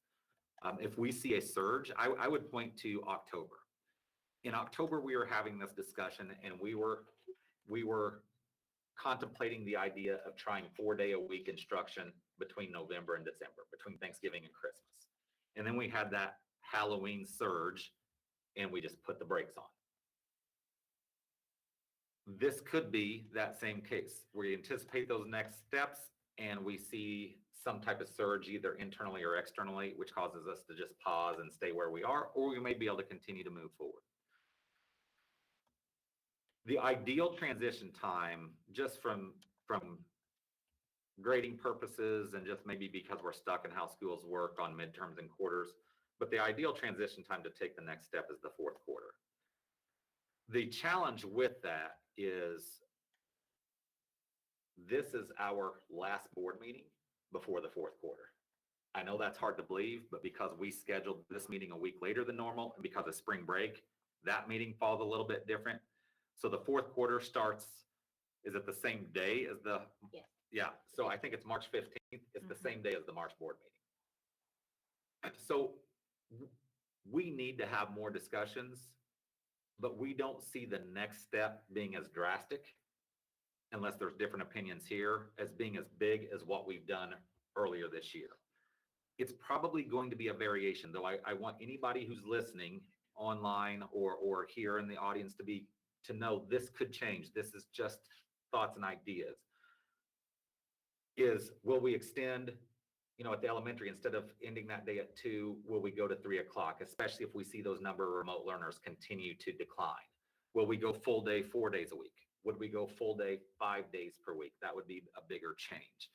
If we see a surge, I would point to October. In October, we were having this discussion, and we were contemplating the idea of trying 4-day-a-week instruction between November and December, between Thanksgiving and Christmas. And then we had that Halloween surge, and we just put the brakes on. This could be that same case. We anticipate those next steps, and we see some type of surge, either internally or externally, which causes us to just pause and stay where we are, or we may be able to continue to move forward. The ideal transition time, just from grading purposes and just maybe because we're stuck in how schools work on midterms and quarters. But the ideal transition time to take the next step is the fourth quarter. The challenge with that is this is our last board meeting before the fourth quarter. I know that's hard to believe, but because we scheduled this meeting a week later than normal and because of spring break, that meeting falls a little bit different. So the fourth quarter starts, is it the same day as the? Yes. Yeah, so I think it's March 15th. It's the same day as the March board meeting. So we need to have more discussions, but we don't see the next step being as drastic, unless there's different opinions here, as being as big as what we've done earlier this year. It's probably going to be a variation, though I want anybody who's listening online or here in the audience to know this could change. This is just thoughts and ideas. Will we extend, at the elementary, instead of ending that day at 2, will we go to 3 o'clock, especially if we see those number of remote learners continue to decline? Will we go full day 4 days a week? Would we go full day 5 days per week? That would be a bigger change.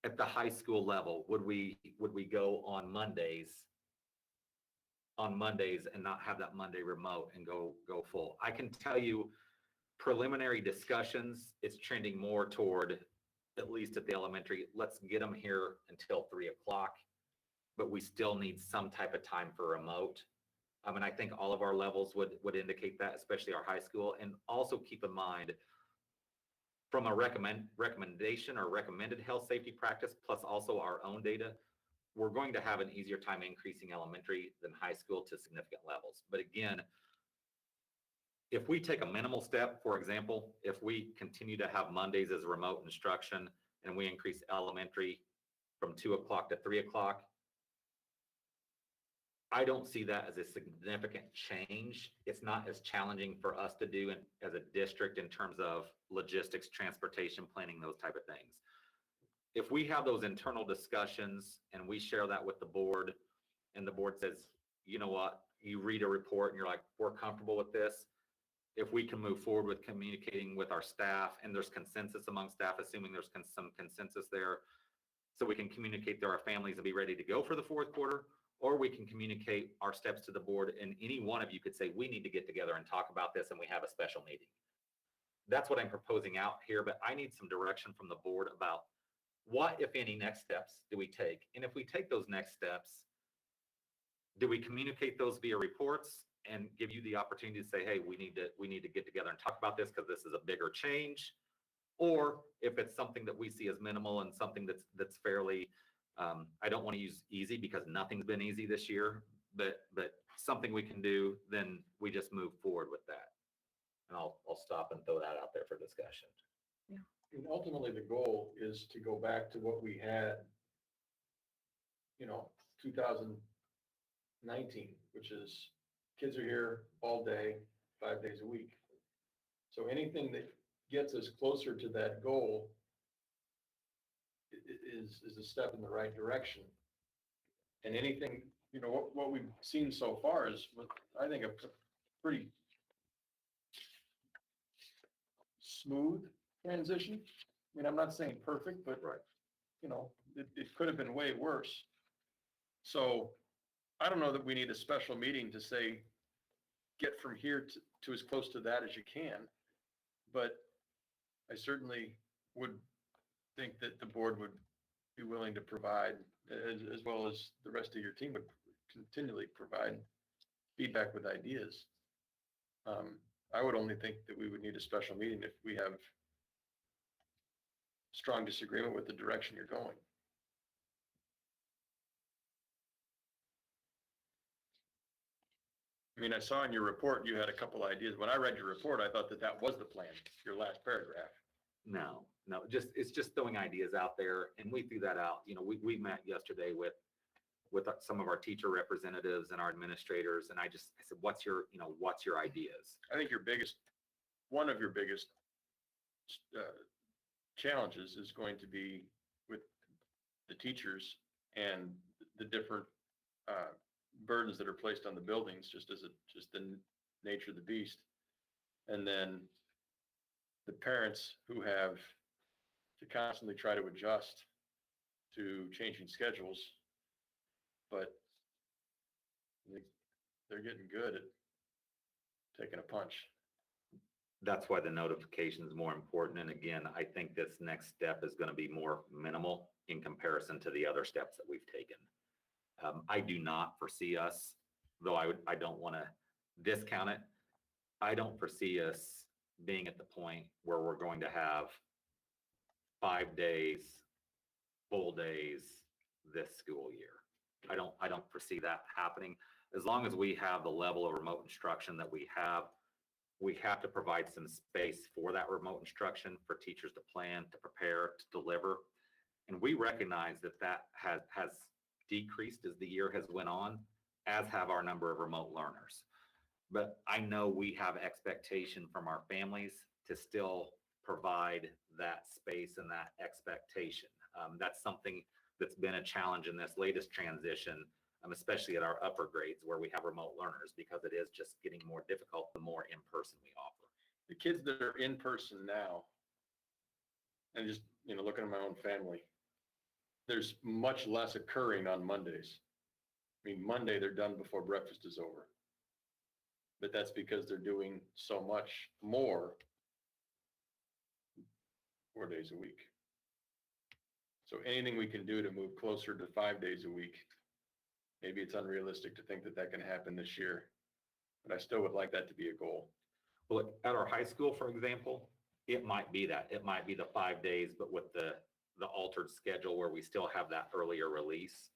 At the high school level, would we go on Mondays and not have that Monday remote and go full? I can tell you preliminary discussions, it's trending more toward, at least at the elementary, let's get them here until 3 o'clock, but we still need some type of time for remote. And I think all of our levels would indicate that, especially our high school. And also keep in mind, from a recommendation or recommended health safety practice, plus also our own data, we're going to have an easier time increasing elementary than high school to significant levels. But again, if we take a minimal step, for example, if we continue to have Mondays as remote instruction and we increase elementary from 2 o'clock to 3 o'clock, I don't see that as a significant change. It's not as challenging for us to do as a district in terms of logistics, transportation, planning, those type of things. If we have those internal discussions and we share that with the board and the board says, you know what, you read a report and you're like, we're comfortable with this. If we can move forward with communicating with our staff and there's consensus among staff, assuming there's some consensus there, so we can communicate to our families and be ready to go for the fourth quarter, or we can communicate our steps to the board and any one of you could say, we need to get together and talk about this and we have a special meeting. That's what I'm proposing out here, but I need some direction from the board about what, if any, next steps do we take? And if we take those next steps, do we communicate those via reports and give you the opportunity to say, hey, we need to get together and talk about this because this is a bigger change? Or if it's something that we see as minimal and something that's fairly, I don't want to use easy because nothing's been easy this year, but something we can do, then we just move forward with that. And I'll stop and throw that out there for discussion. And ultimately, the goal is to go back to what we had, 2019, which is kids are here all day, 5 days a week. So anything that gets us closer to that goal is a step in the right direction. And anything, what we've seen so far is, I think, a pretty smooth transition. I mean, I'm not saying perfect, but Right. It could have been way worse. So I don't know that we need a special meeting to say, get from here to as close to that as you can. But I certainly would think that the board would be willing to provide, as well as the rest of your team would continually provide feedback with ideas. I would only think that we would need a special meeting if we have strong disagreement with the direction you're going. I mean, I saw in your report, you had a couple ideas. When I read your report, I thought that was the plan, your last paragraph. No, it's just throwing ideas out there. And we threw that out. We met yesterday with some of our teacher representatives and our administrators. And I said, what's your ideas? I think one of your biggest challenges is going to be with the teachers and the different burdens that are placed on the buildings, just the nature of the beast. And then the parents who have to constantly try to adjust to changing schedules. But they're getting good at taking a punch. That's why the notification is more important. And again, I think this next step is going to be more minimal in comparison to the other steps that we've taken. I do not foresee us, though I don't want to discount it. I don't foresee us being at the point where we're going to have 5 days, full days this school year. I don't foresee that happening. As long as we have the level of remote instruction that we have to provide some space for that remote instruction for teachers to plan, to prepare, to deliver. And we recognize that has decreased as the year has went on, as have our number of remote learners. But I know we have expectation from our families to still provide that space and that expectation. That's something that's been a challenge in this latest transition, especially at our upper grades where we have remote learners, because it is just getting more difficult the more in-person we offer. The kids that are in person now, and just, looking at my own family, there's much less occurring on Mondays. I mean, Monday, they're done before breakfast is over. But that's because they're doing so much more 4 days a week. So anything we can do to move closer to 5 days a week, maybe it's unrealistic to think that that can happen this year, but I still would like that to be a goal. Well, at our high school, for example, it might be that. It might be the 5 days, but with the altered schedule where we still have that earlier release.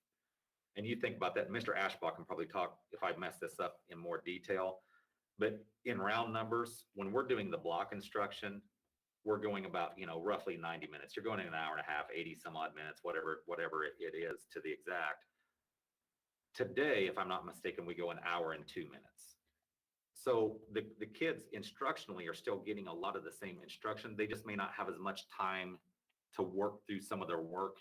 And you think about that, Mr. Ashbaugh can probably talk if I mess this up in more detail, but in round numbers, when we're doing the block instruction, we're going about, roughly 90 minutes. You're going in an hour and a half, 80 some odd minutes, whatever it is to the exact. Today, if I'm not mistaken, we go an hour and 2 minutes. So the kids instructionally are still getting a lot of the same instruction. They just may not have as much time to work through some of their work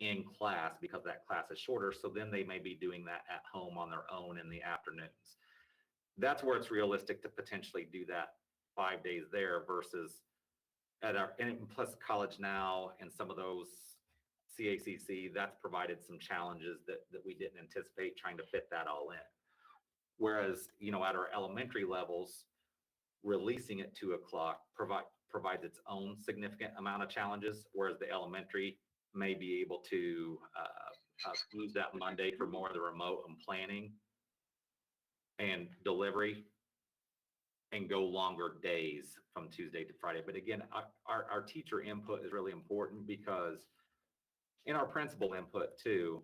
in class because that class is shorter. So then they may be doing that at home on their own in the afternoons. That's where it's realistic to potentially do that 5 days there versus and plus College Now and some of those CACC, that's provided some challenges that we didn't anticipate trying to fit that all in. Whereas, at our elementary levels, releasing at 2 o'clock provides its own significant amount of challenges, whereas the elementary may be able to use that Monday for more of the remote and planning and delivery and go longer days from Tuesday to Friday. But again, our teacher input is really important because in our principal input too,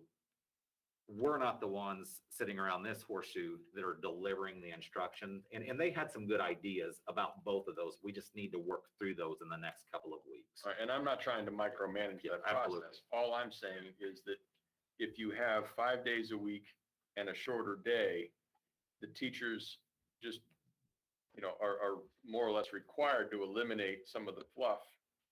we're not the ones sitting around this horseshoe that are delivering the instruction. And they had some good ideas about both of those. We just need to work through those in the next couple of weeks. All right, and I'm not trying to micromanage that Absolutely. process. All I'm saying is that if you have 5 days a week and a shorter day, the teachers just, are more or less required to eliminate some of the fluff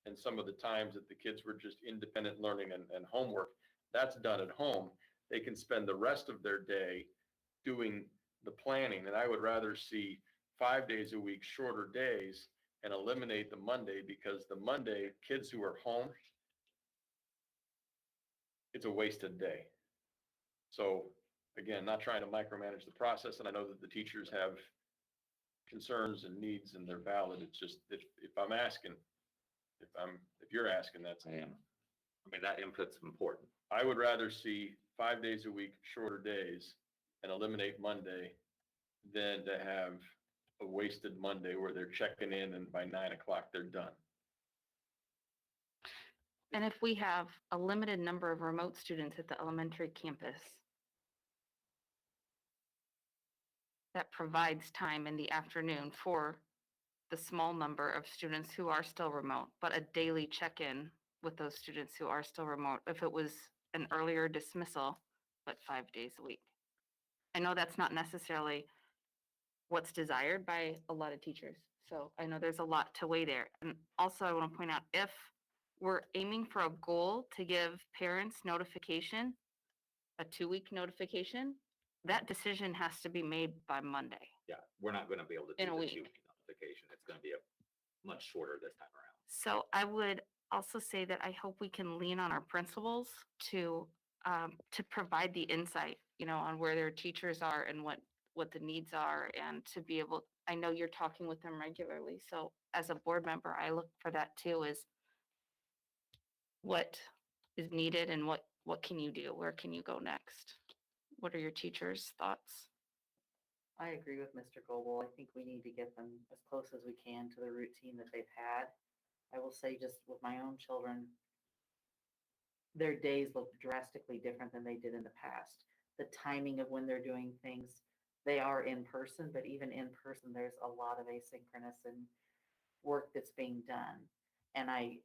and some of the times that the kids were just independent learning and homework. That's done at home. They can spend the rest of their day doing the planning. And I would rather see 5 days a week, shorter days, and eliminate the Monday, because the Monday, kids who are home, it's a wasted day. So again, not trying to micromanage the process. And I know that the teachers have concerns and needs and they're valid. It's just, if I'm asking, if you're asking, that's. I am. I mean, that input's important. I would rather see 5 days a week, shorter days, and eliminate Monday than to have a wasted Monday where they're checking in and by 9 o'clock they're done. And if we have a limited number of remote students at the elementary campus, that provides time in the afternoon for the small number of students who are still remote, but a daily check-in with those students who are still remote, if it was an earlier dismissal, but 5 days a week. I know that's not necessarily what's desired by a lot of teachers. So I know there's a lot to weigh there. And also I want to point out, if we're aiming for a goal to give parents notification, a 2-week notification, that decision has to be made by Monday. Yeah, we're not going to be able to In do a the week. 2-week notification. It's going to be much shorter this time around. So I would also say that I hope we can lean on our principals to provide the insight, on where their teachers are and what the needs are, and to be able, I know you're talking with them regularly, so as a board member, I look for that too, is what is needed and what can you do? Where can you go next? What are your teachers' thoughts? I agree with Mr. Goble. I think we need to get them as close as we can to the routine that they've had. I will say, just with my own children, their days look drastically different than they did in the past. The timing of when they're doing things, they are in person, but even in person, there's a lot of asynchronous and work that's being done. And I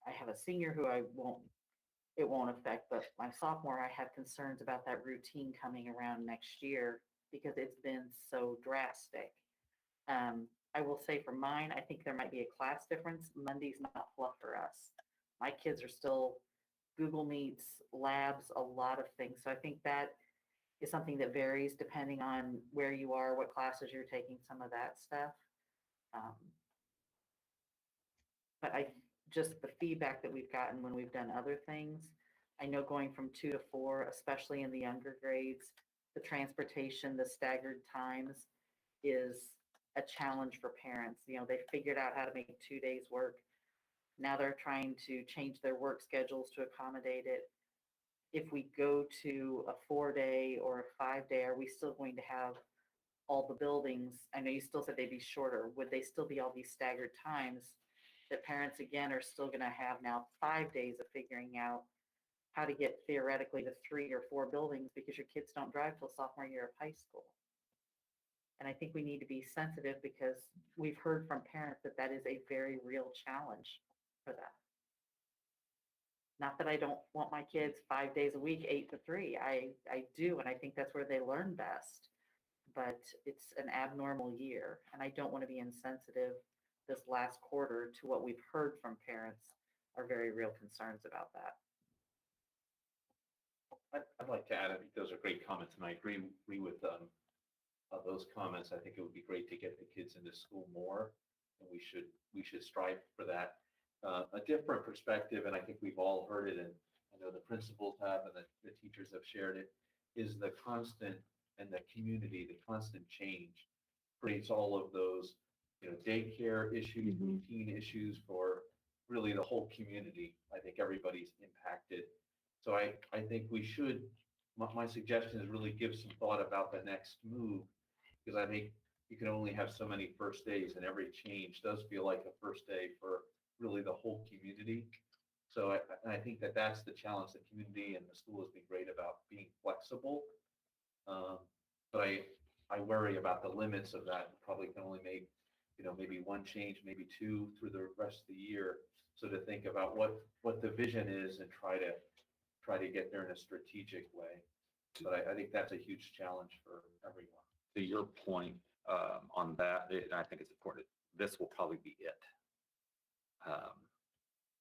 have a senior who it won't affect, but my sophomore, I have concerns about that routine coming around next year because it's been so drastic. I will say for mine, I think there might be a class difference. Monday's not fluff for us. My kids are still Google Meets, labs, a lot of things. So I think that is something that varies depending on where you are, what classes you're taking, some of that stuff. But just the feedback that we've gotten when we've done other things, I know going from 2 to 4, especially in the younger grades, the transportation, the staggered times is a challenge for parents. They figured out how to make 2 days work. Now they're trying to change their work schedules to accommodate it. If we go to a 4-day or a 5-day, are we still going to have all the buildings? I know you still said they'd be shorter. Would they still be all these staggered times that parents, again, are still going to have now 5 days of figuring out how to get theoretically to 3 or 4 buildings because your kids don't drive till sophomore year of high school? And I think we need to be sensitive because we've heard from parents that that is a very real challenge for them. Not that I don't want my kids 5 days a week, 8 to 3. I do, and I think that's where they learn best. But it's an abnormal year, and I don't want to be insensitive this last quarter to what we've heard from parents are very real concerns about that. I'd like to add, I think those are great comments, and I agree with those comments. I think it would be great to get the kids into school more, and we should strive for that. A different perspective, and I think we've all heard it, and I know the principals have, and the teachers have shared it, is the constant and the community, the constant change creates all of those, daycare issues, routine issues for really the whole community. I think everybody's impacted. So I think we should, my suggestion is really give some thought about the next move, because I think you can only have so many first days, and every change does feel like a first day for really the whole community. So I think that's the challenge. The community and the school has been great about being flexible. But I worry about the limits of that. Probably can only make, maybe one change, maybe 2 through the rest of the year. So to think about what the vision is and try to get there in a strategic way. But I think that's a huge challenge for everyone. To your point on that, I think it's important. This will probably be it.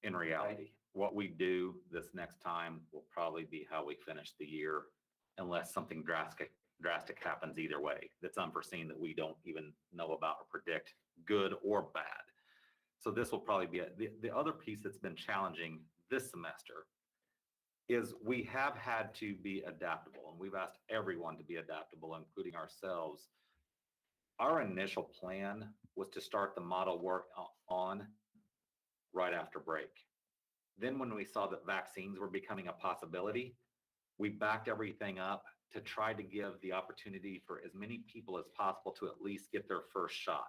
In reality, what we do this next time will probably be how we finish the year, unless something drastic happens either way that's unforeseen that we don't even know about or predict, good or bad. So this will probably be it. The other piece that's been challenging this semester is we have had to be adaptable, and we've asked everyone to be adaptable, including ourselves. Our initial plan was to start the model work on right after break. Then when we saw that vaccines were becoming a possibility, we backed everything up to try to give the opportunity for as many people as possible to at least get their first shot.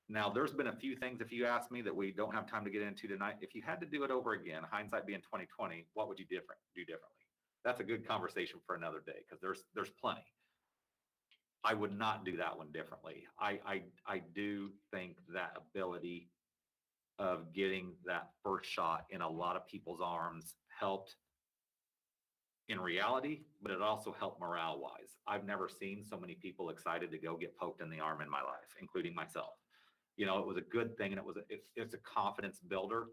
Now, there's been a few things, if you ask me, that we don't have time to get into tonight. If you had to do it over again, hindsight being 2020, what would you do differently? That's a good conversation for another day, because there's plenty. I would not do that one differently. I do think that ability of getting that first shot in a lot of people's arms helped in reality, but it also helped morale-wise. I've never seen so many people excited to go get poked in the arm in my life, including myself. It was a good thing, and it's a confidence builder,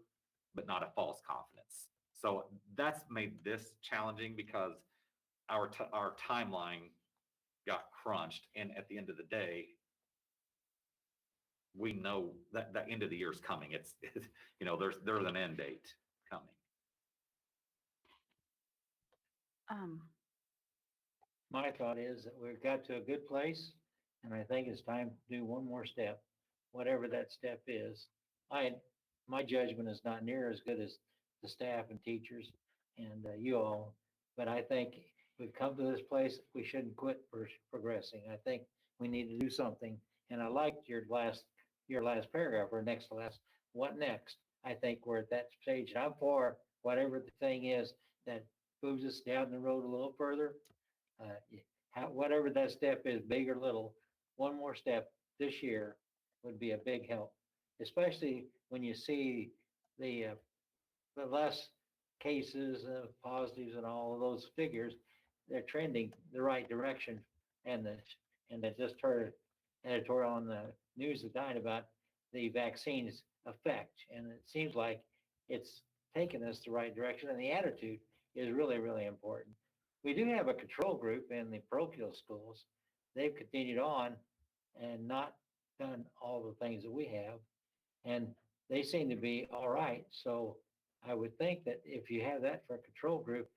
but not a false confidence. So that's made this challenging because our timeline got crunched, and at the end of the day, we know that the end of the year is coming. There's an end date coming. Um, My thought is that we've got to a good place, and I think it's time to do one more step, whatever that step is. My judgment is not near as good as the staff and teachers and you all, but I think we've come to this place, we shouldn't quit progressing. I think we need to do something, and I liked your last paragraph, or next to last, what next? I think we're at that stage, and I'm for whatever the thing is that moves us down the road a little further. Whatever that step is, big or little, one more step this year would be a big help, especially when you see the less cases of positives and all of those figures, they're trending the right direction. And I just heard an editorial on the news tonight about the vaccine's effect, and it seems like it's taken us the right direction, and the attitude is really, really important. We do have a control group in the parochial schools. They've continued on and not done all the things that we have, and they seem to be all right. So I would think that if you have that for a control group,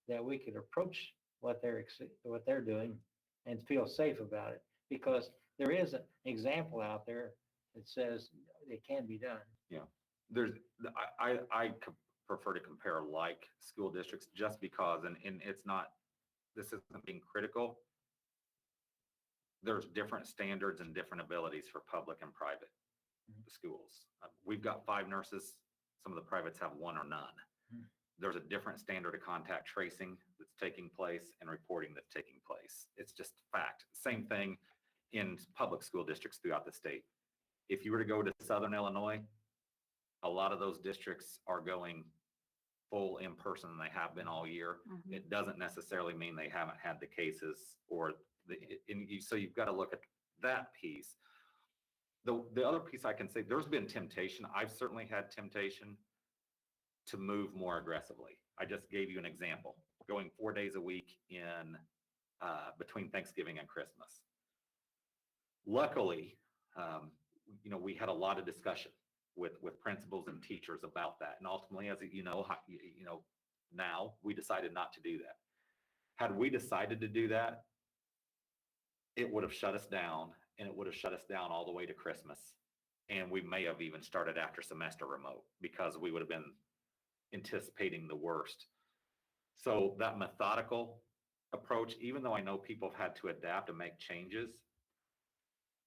that we could approach what they're doing and feel safe about it, because there is an example out there that says it can be done. I prefer to compare like school districts just because, and it's not, this isn't being critical. There's different standards and different abilities for public and private schools. We've got 5 nurses. Some of the privates have 1 or none. There's a different standard of contact tracing that's taking place and reporting that's taking place. It's just fact. Same thing in public school districts throughout the state. If you were to go to Southern Illinois, a lot of those districts are going full in person, and they have been all year. Mhm. It doesn't necessarily mean they haven't had the cases so you've got to look at that piece. The other piece I can say, there's been temptation. I've certainly had temptation to move more aggressively. I just gave you an example, going 4 days a week in between Thanksgiving and Christmas. Luckily, we had a lot of discussion with principals and teachers about that. And ultimately, as now we decided not to do that. Had we decided to do that, it would have shut us down, and it would have shut us down all the way to Christmas. And we may have even started after semester remote, because we would have been anticipating the worst. So that methodical approach, even though I know people have had to adapt and make changes,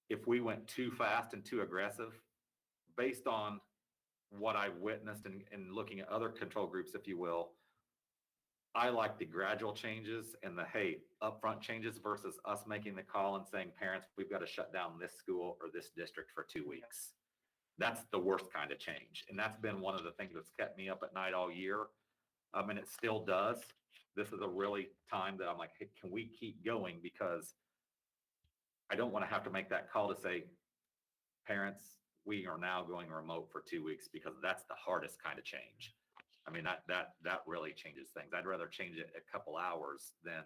if we went too fast and too aggressive, based on what I've witnessed and looking at other control groups, if you will, I like the gradual changes and the, hey, upfront changes versus us making the call and saying, parents, we've got to shut down this school or this district for 2 weeks. That's the worst kind of change. And that's been one of the things that's kept me up at night all year. And it still does. This is a really time that I'm like, hey, can we keep going? Because I don't want to have to make that call to say, parents, we are now going remote for 2 weeks, because that's the hardest kind of change. I mean, that really changes things. I'd rather change it a couple hours than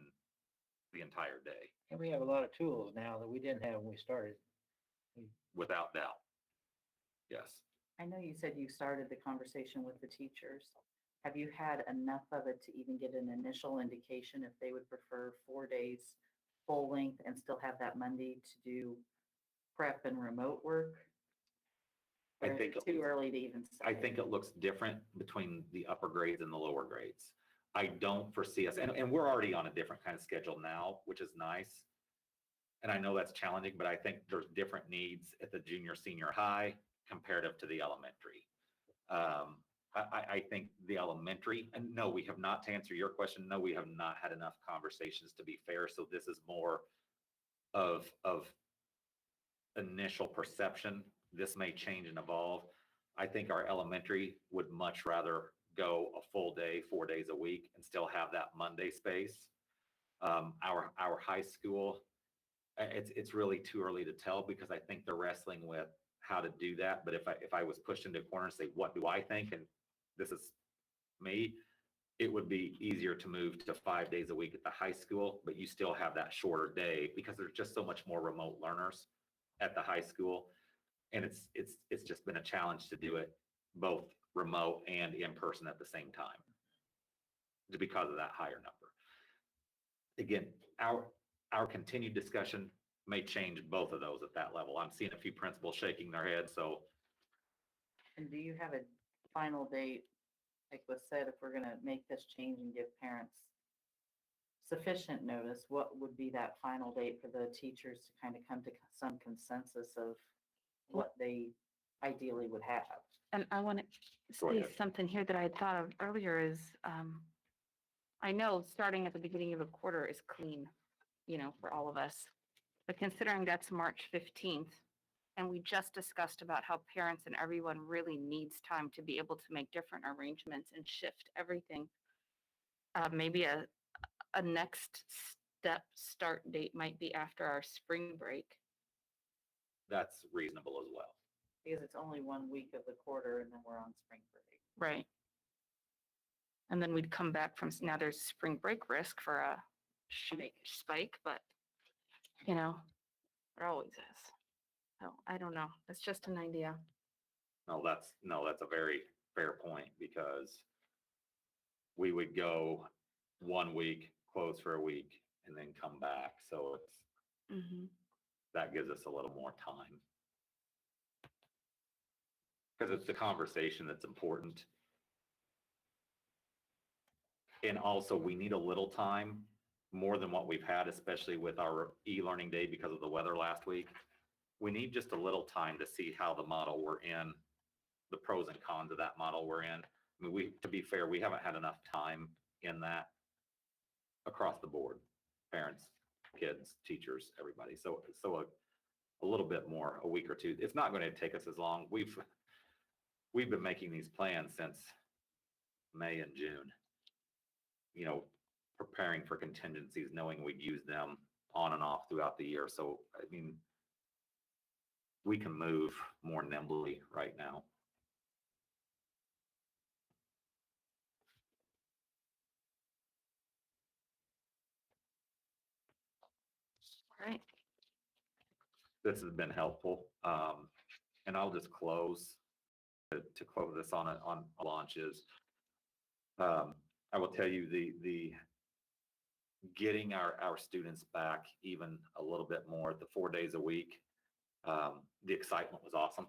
the entire day, And we have a lot of tools now that we didn't have when we started. without doubt. Yes. I know you said you started the conversation with the teachers. Have you had enough of it to even get an initial indication if they would prefer 4 days full length and still have that Monday to do prep and remote work? I Or is think it too early to even say? I think it looks different between the upper grades and the lower grades. I don't foresee us, and we're already on a different kind of schedule now, which is nice. And I know that's challenging, but I think there's different needs at the junior, senior high comparative to the elementary. I think the elementary, and no, we have not, to answer your question, no, we have not had enough conversations, to be fair. So this is more of initial perception. This may change and evolve. I think our elementary would much rather go a full day, 4 days a week, and still have that Monday space. Our high school, it's really too early to tell, because I think they're wrestling with how to do that. But if I was pushed into a corner and say, what do I think? And this is me, it would be easier to move to 5 days a week at the high school, but you still have that shorter day, because there's just so much more remote learners at the high school. And it's just been a challenge to do it both remote and in person at the same time. Just because of that higher number. Again, our continued discussion may change both of those at that level. I'm seeing a few principals shaking their heads, so And do you have a final date, like was said, if we're gonna make this change and give parents sufficient notice, what would be that final date for the teachers to kind of come to some consensus of what they ideally would have? And I want to Go say ahead. something here that I had thought of earlier is, I know starting at the beginning of a quarter is clean, for all of us. But considering that's March 15th, and we just discussed about how parents and everyone really needs time to be able to make different arrangements and shift everything. Maybe a next step start date might be after our spring break. that's reasonable as well. Because it's only 1 week of the quarter and then we're on spring break. Right. And then we'd come back from, now there's spring break risk for a spike, but, there always is. So I don't know. It's just an idea. No, that's a very fair point because we would go 1 week, close for a week, and then come back. So that gives us a little more time. Because it's the conversation that's important. And also, we need a little time, more than what we've had, especially with our e-learning day because of the weather last week. We need just a little time to see how the model we're in, the pros and cons of that model we're in. I mean, to be fair, we haven't had enough time in that across the board, parents, kids, teachers, everybody. So a little bit more, a week or two. It's not going to take us as long. We've been making these plans since May and June, preparing for contingencies, knowing we'd use them on and off throughout the year. So, I mean, we can move more nimbly right now. All right. This has been helpful. And I'll just close to close this on launches. I will tell you the getting our students back even a little bit more, the 4 days a week, the excitement was awesome.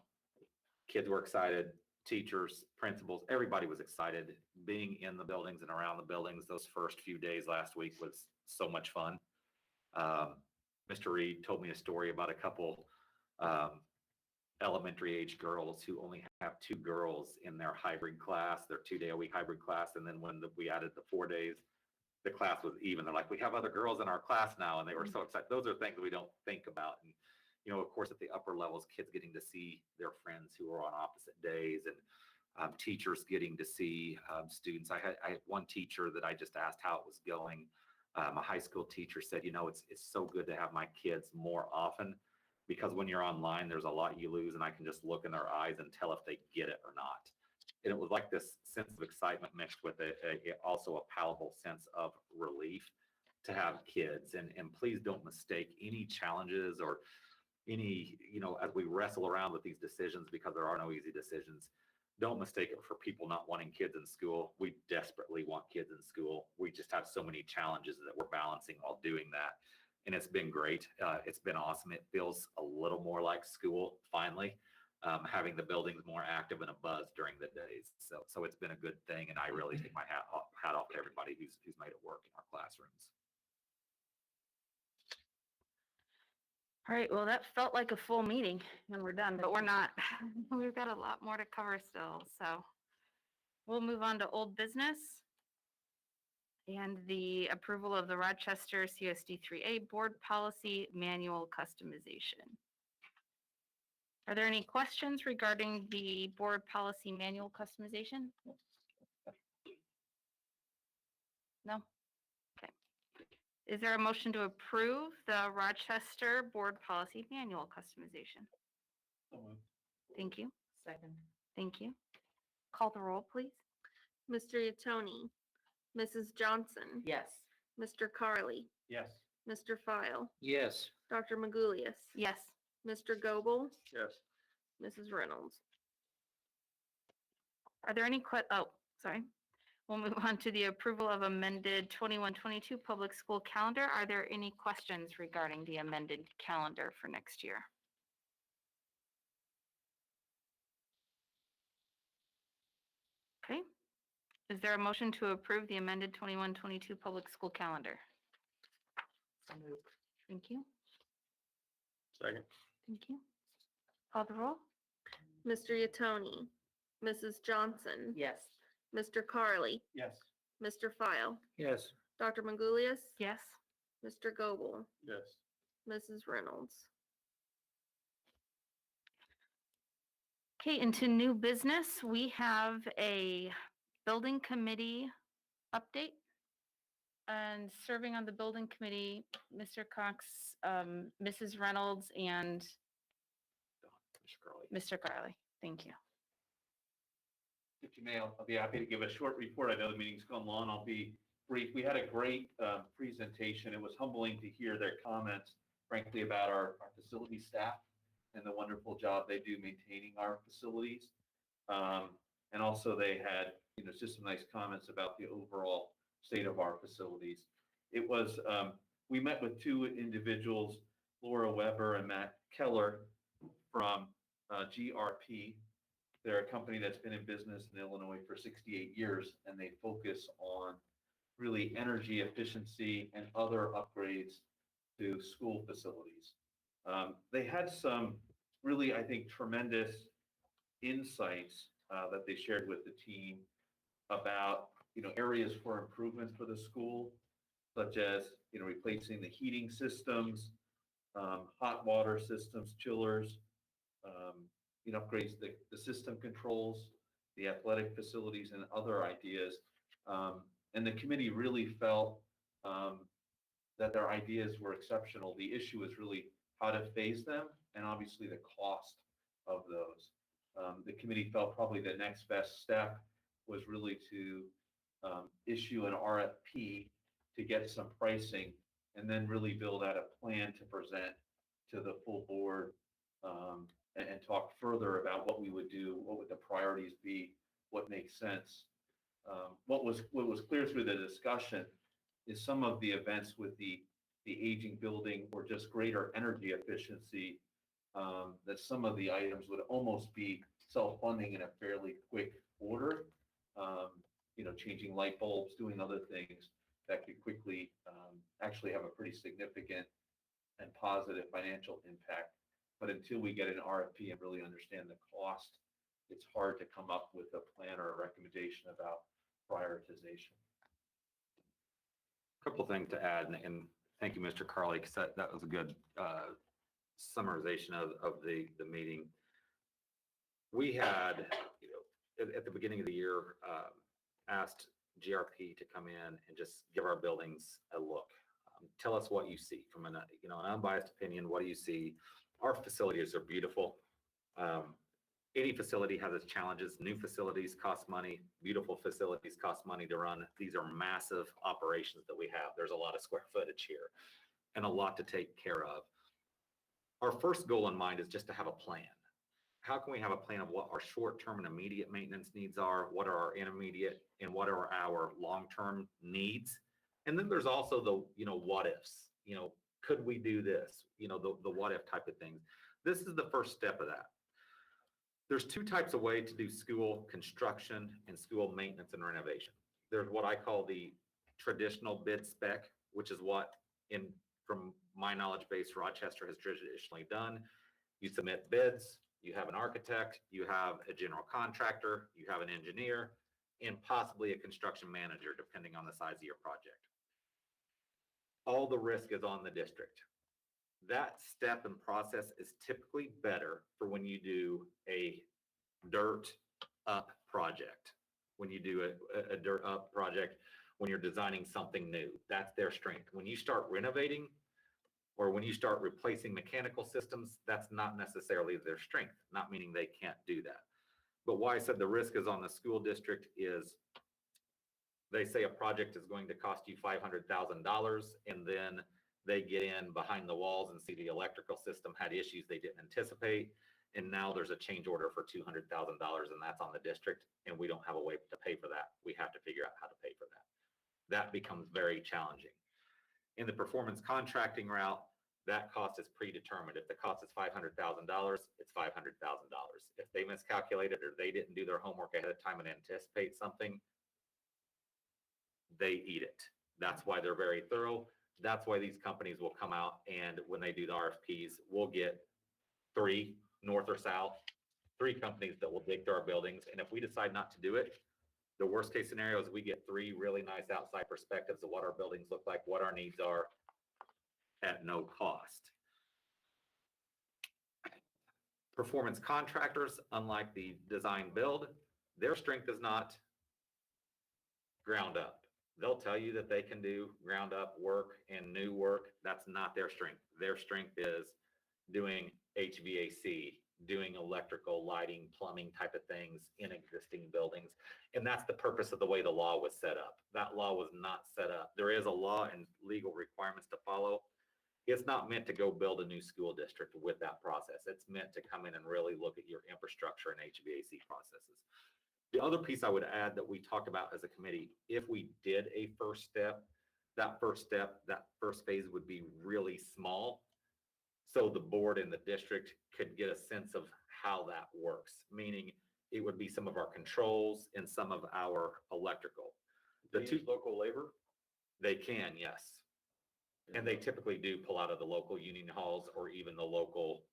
Kids were excited, teachers, principals, everybody was excited. Being in the buildings and around the buildings those first few days last week was so much fun. Mr. Reed told me a story about a couple elementary age girls who only have 2 girls in their hybrid class, their 2-day-a-week hybrid class. And then when we added the 4 days, the class was even. They're like, we have other girls in our class now. And they were so excited. Those are things we don't think about. And, of course, at the upper levels, kids getting to see their friends who are on opposite days, and teachers getting to see students. I had one teacher that I just asked how it was going. A high school teacher said, it's so good to have my kids more often, because when you're online, there's a lot you lose, and I can just look in their eyes and tell if they get it or not. And it was like this sense of excitement mixed with also a palpable sense of relief to have kids. And please don't mistake any challenges or any, as we wrestle around with these decisions, because there are no easy decisions, don't mistake it for people not wanting kids in school. We desperately want kids in school. We just have so many challenges that we're balancing while doing that. And it's been great. It's been awesome. It feels a little more like school finally, having the buildings more active and a buzz during the days. So it's been a good thing. And I really take my hat off to everybody who's made it work in our classrooms. All right, well, that felt like a full meeting when we're done, but we're not. We've got a lot more to cover still, so we'll move on to old business and the approval of the Rochester CUSD3A Board Policy Manual Customization. Are there any questions regarding the Board Policy Manual Customization? No? Okay. Is there a motion to approve the Rochester Board Policy Manual Customization? Thank you. Second. Thank you. Call the roll, please. Mr. Iannoni, Mrs. Johnson, Yes. Mr. Carly, Yes. Mr. File, Yes. Dr. Magulius, Yes. Mr. Goebel, Yes. Mrs. Reynolds. Are there any sorry. We'll move on to the approval of amended 21-22 public school calendar. Are there any questions regarding the amended calendar for next year? Okay. Is there a motion to approve the amended 21-22 public school calendar? So moved. Thank you. Second. Thank you. Call the roll? Mr. Yatoni, Mrs. Johnson, Yes. Mr. Carly, Yes. Mr. File, Yes. Dr. Magoulias, Yes. Mr. Goble, Yes. Mrs. Reynolds. Okay, into new business, we have a building committee update. And serving on the building committee, Mr. Cox, Mrs. Reynolds, and Mr. Curley. Mr. Carly. Thank you. If you may, I'll be happy to give a short report. I know the meeting's gone long. I'll be brief. We had a great presentation. It was humbling to hear their comments, frankly, about our facility staff and the wonderful job they do maintaining our facilities. And also they had, just some nice comments about the overall state of our facilities. It was, we met with two individuals, Laura Weber and Matt Keller from GRP. They're a company that's been in business in Illinois for 68 years, and they focus on really energy efficiency and other upgrades to school facilities. They had some really, I think, tremendous insights that they shared with the team about, areas for improvement for the school, such as, replacing the heating systems, hot water systems, chillers, upgrades the system controls, the athletic facilities, and other ideas. And the committee really felt that their ideas were exceptional. The issue is really how to phase them and obviously the cost of those. The committee felt probably the next best step was really to issue an RFP to get some pricing and then really build out a plan to present to the full board and talk further about what we would do, what would the priorities be, what makes sense. What was clear through the discussion is some of the events with the aging building or just greater energy efficiency, that some of the items would almost be self-funding in a fairly quick order. Changing light bulbs, doing other things that could quickly actually have a pretty significant and positive financial impact. But until we get an RFP and really understand the cost, it's hard to come up with a plan or a recommendation about prioritization. Couple things to add, and thank you, Mr. Carly, because that was a good summarization of the meeting. We had, at the beginning of the year, asked GRP to come in and just give our buildings a look. Tell us what you see from an unbiased opinion. What do you see? Our facilities are beautiful. Any facility has its challenges. New facilities cost money. Beautiful facilities cost money to run. These are massive operations that we have. There's a lot of square footage here and a lot to take care of. Our first goal in mind is just to have a plan. How can we have a plan of what our short-term and immediate maintenance needs are? What are our intermediate and what are our long-term needs? And then there's also the, what ifs, could we do this? The what if type of things. This is the first step of that. There's two types of way to do school construction and school maintenance and renovation. There's what I call the traditional bid spec, which is what from my knowledge base, Rochester has traditionally done. You submit bids, you have an architect, you have a general contractor, you have an engineer, and possibly a construction manager, depending on the size of your project. All the risk is on the district. That step and process is typically better for when you do a dirt up project. When you do a dirt up project, when you're designing something new, that's their strength. When you start renovating or when you start replacing mechanical systems, that's not necessarily their strength, not meaning they can't do that. But why I said the risk is on the school district is they say a project is going to cost you $500,000 and then they get in behind the walls and see the electrical system had issues they didn't anticipate. And now there's a change order for $200,000 and that's on the district and we don't have a way to pay for that. We have to figure out how to pay for that. That becomes very challenging. In the performance contracting route, that cost is predetermined. If the cost is $500,000, it's $500,000. If they miscalculated or they didn't do their homework ahead of time and anticipate something, they eat it. That's why they're very thorough. That's why these companies will come out and when they do the RFPs, we'll get 3 north or south, 3 companies that will dig through our buildings. And if we decide not to do it, the worst case scenario is we get 3 really nice outside perspectives of what our buildings look like, what our needs are at no cost. Performance contractors, unlike the design build, their strength is not ground up. They'll tell you that they can do ground up work and new work. That's not their strength. Their strength is doing HVAC, doing electrical, lighting, plumbing type of things in existing buildings. And that's the purpose of the way the law was set up. That law was not set up. There is a law and legal requirements to follow. It's not meant to go build a new school district with that process. It's meant to come in and really look at your infrastructure and HVAC processes. The other piece I would add that we talked about as a committee, if we did a first step, that first phase would be really small. So the board and the district could get a sense of how that works, meaning it would be some of our controls and some of our electrical. The two local labor? They can, yes. And they typically do pull out of the local union halls or even the local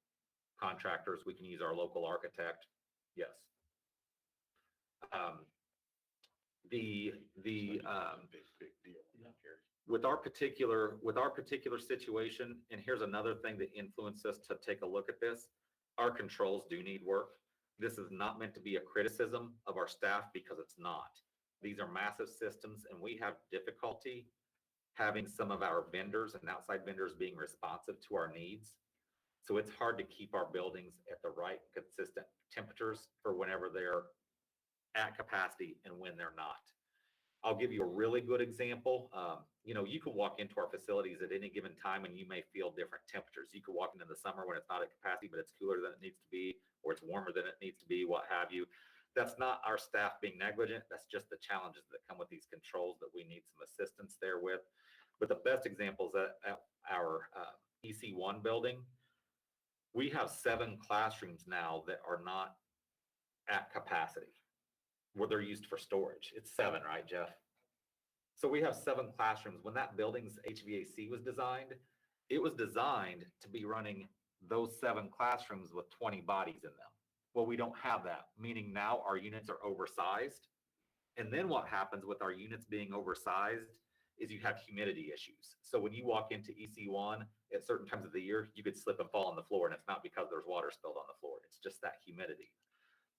contractors. We can use our local architect. Yes. With our particular situation, and here's another thing that influenced us to take a look at this, our controls do need work. This is not meant to be a criticism of our staff because it's not. These are massive systems and we have difficulty having some of our vendors and outside vendors being responsive to our needs. So it's hard to keep our buildings at the right consistent temperatures for whenever they're at capacity and when they're not. I'll give you a really good example. You can walk into our facilities at any given time and you may feel different temperatures. You could walk in the summer when it's not at capacity, but it's cooler than it needs to be, or it's warmer than it needs to be, what have you. That's not our staff being negligent. That's just the challenges that come with these controls that we need some assistance there with. But the best example is at our EC1 building. We have 7 classrooms now that are not at capacity, where they're used for storage. It's 7, right, Jeff? So we have 7 classrooms. When that building's HVAC was designed, it was designed to be running those 7 classrooms with 20 bodies in them. Well, we don't have that, meaning now our units are oversized. And then what happens with our units being oversized is you have humidity issues. So when you walk into EC1 at certain times of the year, you could slip and fall on the floor, and it's not because there's water spilled on the floor. It's just that humidity.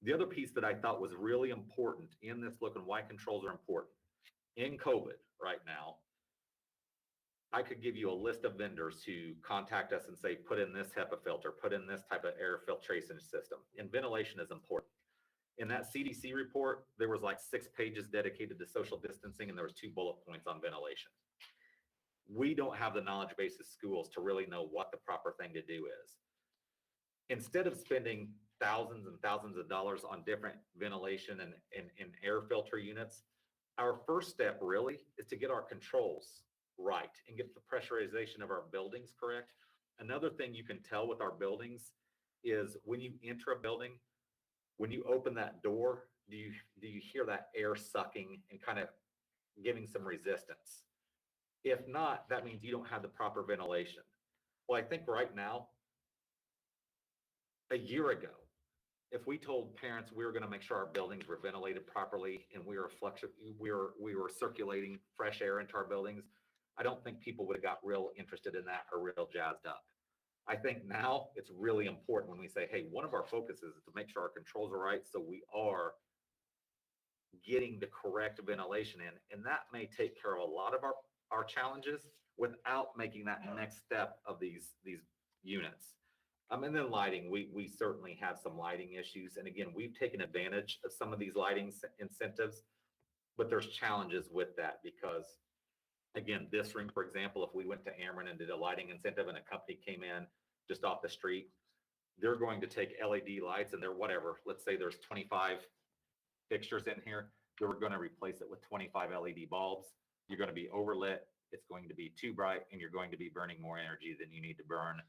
The other piece that I thought was really important in this look and why controls are important. In COVID right now, I could give you a list of vendors who contact us and say, put in this HEPA filter, put in this type of air filtration system. And ventilation is important. In that CDC report, there was like 6 pages dedicated to social distancing and there was 2 bullet points on ventilation. We don't have the knowledge base as schools to really know what the proper thing to do is. Instead of spending thousands and thousands of dollars on different ventilation and air filter units, our first step really is to get our controls right and get the pressurization of our buildings correct. Another thing you can tell with our buildings is when you enter a building, when you open that door, do you hear that air sucking and kind of giving some resistance? If not, that means you don't have the proper ventilation. Well, I think right now, a year ago, if we told parents we were going to make sure our buildings were ventilated properly and we were circulating fresh air into our buildings, I don't think people would have got real interested in that or real jazzed up. I think now it's really important when we say, hey, one of our focuses is to make sure our controls are right so we are getting the correct ventilation in. And that may take care of a lot of our challenges without making that next step of these units. And then lighting, we certainly have some lighting issues. And again, we've taken advantage of some of these lighting incentives, but there's challenges with that because, again, this ring, for example, if we went to Ameren and did a lighting incentive and a company came in just off the street, they're going to take LED lights and they're whatever, let's say there's 25 fixtures in here, they're going to replace it with 25 LED bulbs. You're going to be overlit. It's going to be too bright and you're going to be burning more energy than you need to burn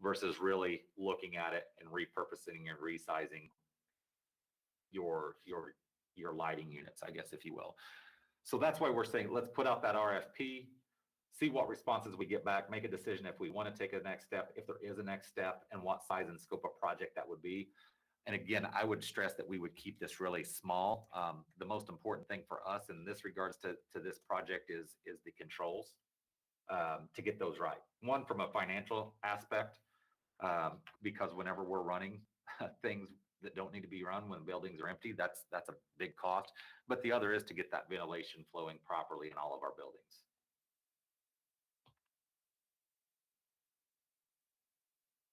versus really looking at it and repurposing and resizing your lighting units, I guess, if you will. So that's why we're saying, let's put out that RFP, see what responses we get back, make a decision if we want to take a next step, if there is a next step, and what size and scope of project that would be. And again, I would stress that we would keep this really small. The most important thing for us in this regards to this project is the controls to get those right. One, from a financial aspect, because whenever we're running things that don't need to be run when buildings are empty, that's a big cost. But the other is to get that ventilation flowing properly in all of our buildings.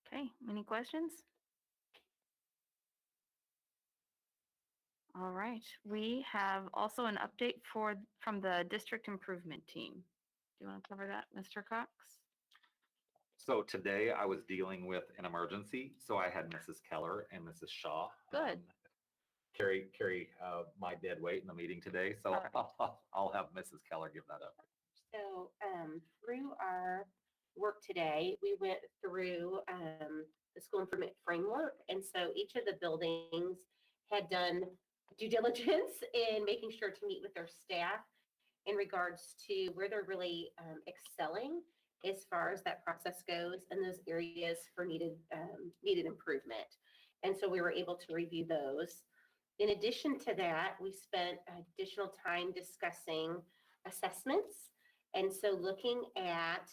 Okay, any questions? All right, we have also an update from the district improvement team. Do you want to cover that, Mr. Cox? So today I was dealing with an emergency. So I had Mrs. Keller and Mrs. Shaw. Good. Carry my dead weight in the meeting today. So All right. I'll have Mrs. Keller give that up. So through our work today, we went through the school improvement framework. And so each of the buildings had done due diligence in making sure to meet with their staff in regards to where they're really excelling as far as that process goes and those areas for needed improvement. And so we were able to review those. In addition to that, we spent additional time discussing assessments. And so looking at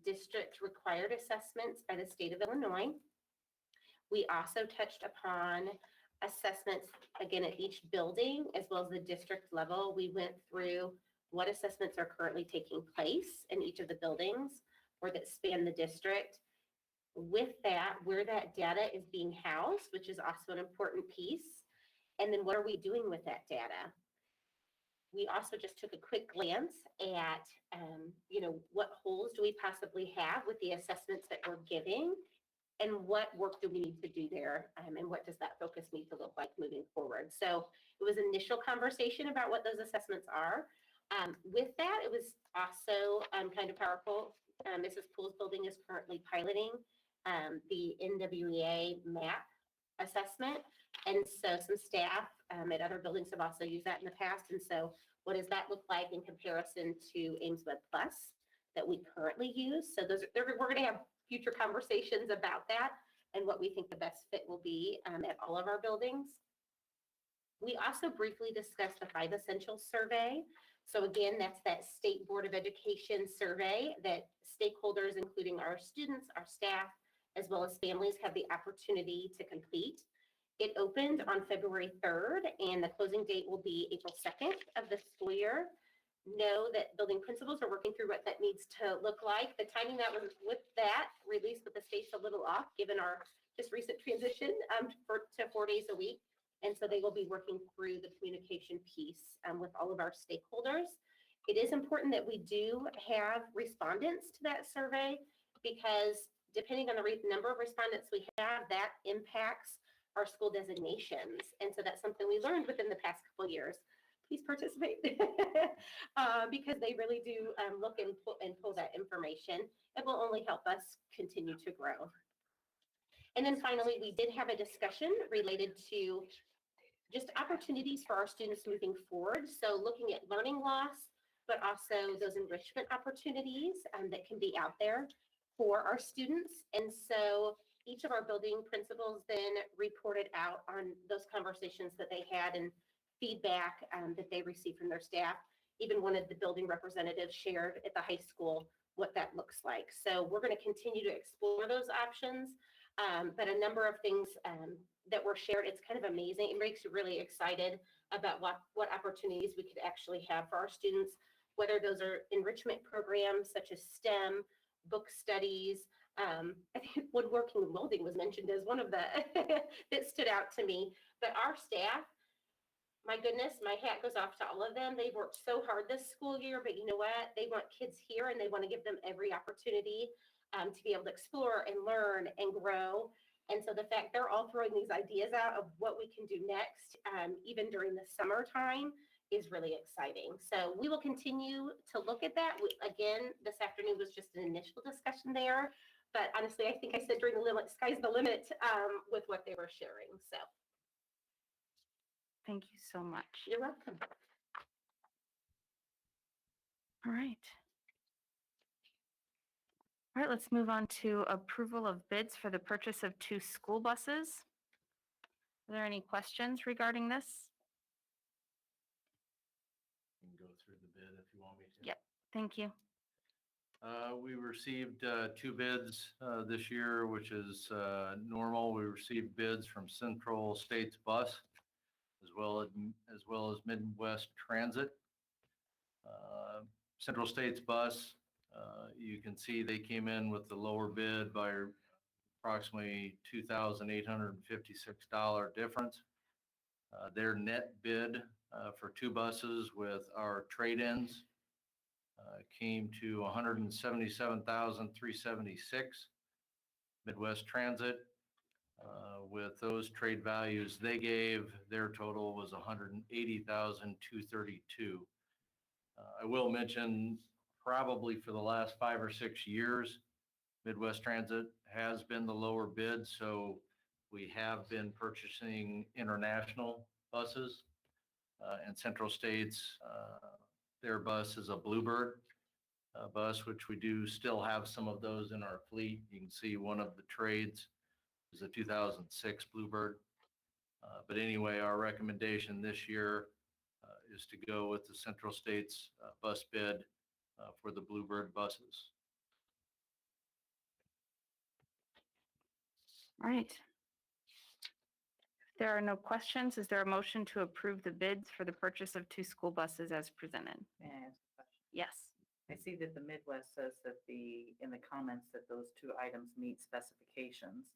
district required assessments by the state of Illinois. We also touched upon assessments, again, at each building, as well as the district level. We went through what assessments are currently taking place in each of the buildings or that span the district. With that, where that data is being housed, which is also an important piece. And then what are we doing with that data? We also just took a quick glance at, what holes do we possibly have with the assessments that we're giving, and what work do we need to do there, and what does that focus need to look like moving forward? So it was initial conversation about what those assessments are. With that, it was also kind of powerful. Mrs. Poole's building is currently piloting the NWEA MAP assessment. And so some staff at other buildings have also used that in the past. And so what does that look like in comparison to Ames Web Plus that we currently use? So we're going to have future conversations about that and what we think the best fit will be at all of our buildings. We also briefly discussed the 5 Essentials survey. So again, that's that State Board of Education survey that stakeholders, including our students, our staff, as well as families, have the opportunity to complete. It opened on February 3rd, and the closing date will be April 2nd of the school year. Know that building principals are working through what that needs to look like. The timing that was with that release with the state's a little off, given our just recent transition to 4 days a week. And so they will be working through the communication piece with all of our stakeholders. It is important that we do have respondents to that survey, because depending on the number of respondents we have, that impacts our school designations. And so that's something we learned within the past couple of years. Please participate because they really do look and pull that information. It will only help us continue to grow. And then finally, we did have a discussion related to just opportunities for our students moving forward. So looking at learning loss, but also those enrichment opportunities that can be out there for our students. And so each of our building principals then reported out on those conversations that they had and feedback that they received from their staff. Even one of the building representatives shared at the high school what that looks like. So we're going to continue to explore those options. But a number of things that were shared, it's kind of amazing. It makes you really excited about what opportunities we could actually have for our students, whether those are enrichment programs such as STEM, book studies. I think woodworking and welding was mentioned as one of the that stood out to me. But our staff, my goodness, my hat goes off to all of them. They've worked so hard this school year, but you know what? They want kids here and they want to give them every opportunity to be able to explore and learn and grow. And so the fact they're all throwing these ideas out of what we can do next, even during the summertime, is really exciting. So we will continue to look at that. Again, this afternoon was just an initial discussion there. But honestly, I think I said during the limit, sky's the limit with what they were sharing. So Thank you so much. you're welcome. All right. All right, let's move on to approval of bids for the purchase of 2 school buses. Are there any questions regarding this? You can go through the bid if you want me to. Yep. Thank you. We received 2 bids this year, which is normal. We received bids from Central States Bus as well as Midwest Transit. Central States Bus, you can see they came in with the lower bid by approximately $2,856 difference. Their net bid for 2 buses with our trade-ins came to $177,376. Midwest Transit, with those trade values they gave, their total was $180,232. I will mention, probably for the last 5 or 6 years, Midwest Transit has been the lower bid, so we have been purchasing international buses. And Central States, their bus is a Bluebird bus, which we do still have some of those in our fleet. You can see one of the trades is a 2006 Bluebird. But anyway, our recommendation this year is to go with the Central States bus bid for the Bluebird buses. All right. If there are no questions, is there a motion to approve the bids for the purchase of 2 school buses as presented? May I ask a question? Yes. I see that the Midwest says that in the comments that those 2 items meet specifications.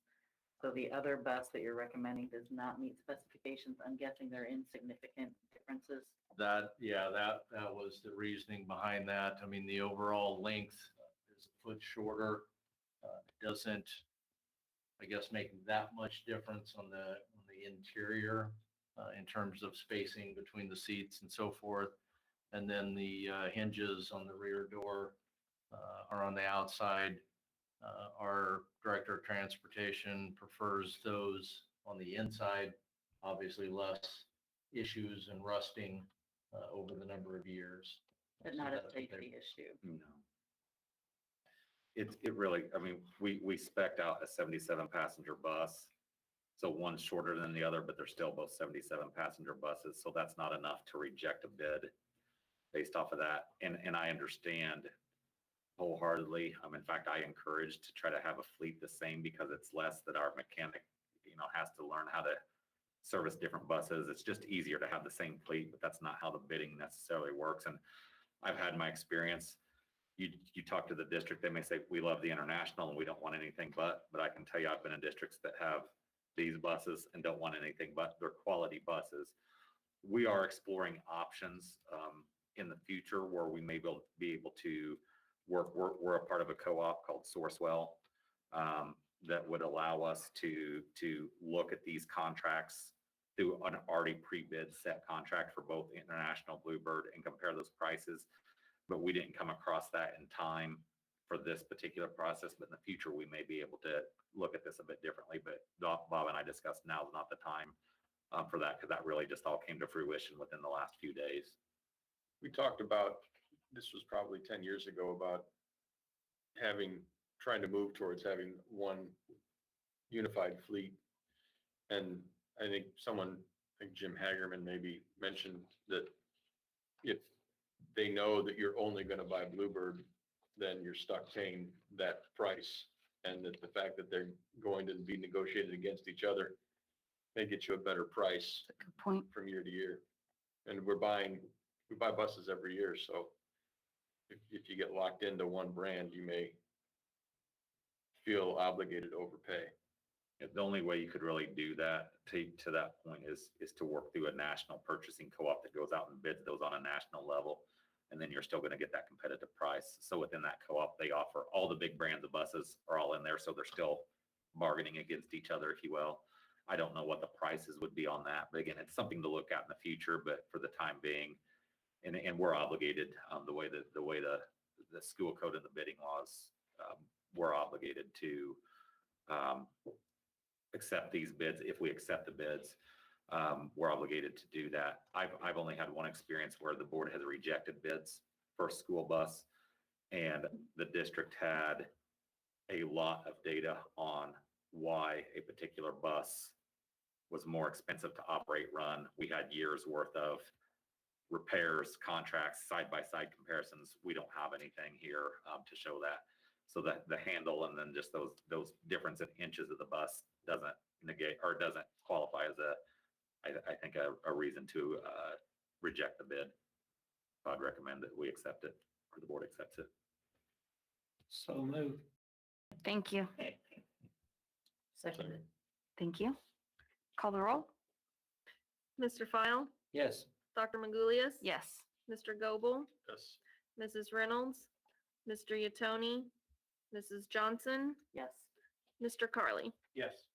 So the other bus that you're recommending does not meet specifications. I'm guessing they're insignificant differences. That was the reasoning behind that. I mean, the overall length is a foot shorter. Doesn't, I guess, make that much difference on the interior in terms of spacing between the seats and so forth. And then the hinges on the rear door are on the outside. Our director of transportation prefers those on the inside. Obviously, less issues and rusting over the number of years. But So not a that's what they- safety issue. No. It really, I mean, we spec'd out a 77 passenger bus. So one's shorter than the other, but they're still both 77 passenger buses. So that's not enough to reject a bid based off of that. And I understand wholeheartedly. In fact, I encourage to try to have a fleet the same because it's less that our mechanic, has to learn how to service different buses. It's just easier to have the same fleet, but that's not how the bidding necessarily works. And I've had my experience. You talk to the district, they may say, we love the international and we don't want anything but I can tell you, I've been in districts that have these buses and don't want anything but they're quality buses. We are exploring options in the future where we may be able to work. We're a part of a co-op called Sourcewell that would allow us to look at these contracts through an already pre-bid set contract for both international Bluebird and compare those prices. But we didn't come across that in time for this particular process. But in the future, we may be able to look at this a bit differently. But Bob and I discussed now is not the time for that because that really just all came to fruition within the last few days. We talked about, this was probably 10 years ago, about trying to move towards having one unified fleet. And I think Jim Hagerman maybe mentioned that if they know that you're only going to buy Bluebird, then you're stuck paying that price. And that the fact that they're going to be negotiated against each other may get you a better price Good point. from year to year. And we buy buses every year. So if you get locked into one brand, you may feel obligated to overpay. The only way you could really do that to that point is to work through a national purchasing co-op that goes out and bids those on a national level. And then you're still going to get that competitive price. So within that co-op, they offer all the big brands of buses are all in there. So they're still bargaining against each other, if you will. I don't know what the prices would be on that, but again, it's something to look at in the future, but for the time being, and we're obligated, the way the school code and the bidding laws, we're obligated to accept these bids. If we accept the bids, we're obligated to do that. I've only had one experience where the board has rejected bids for a school bus, and the district had a lot of data on why a particular bus was more expensive to operate, run. We had years worth of repairs, contracts, side-by-side comparisons. We don't have anything here to show that. So that the handle and then just those difference in inches of the bus doesn't negate or doesn't qualify as I think a reason to reject the bid. I'd recommend that we accept it, or the board accepts it. So move. Thank you. Seconded. Thank you. Call the roll? Mr. File, Yes. Dr. Magoulias? Yes. Mr. Goebel, Yes. Mrs. Reynolds, Mr. Yatoni, Mrs. Johnson, Yes. Mr. Carly. Yes.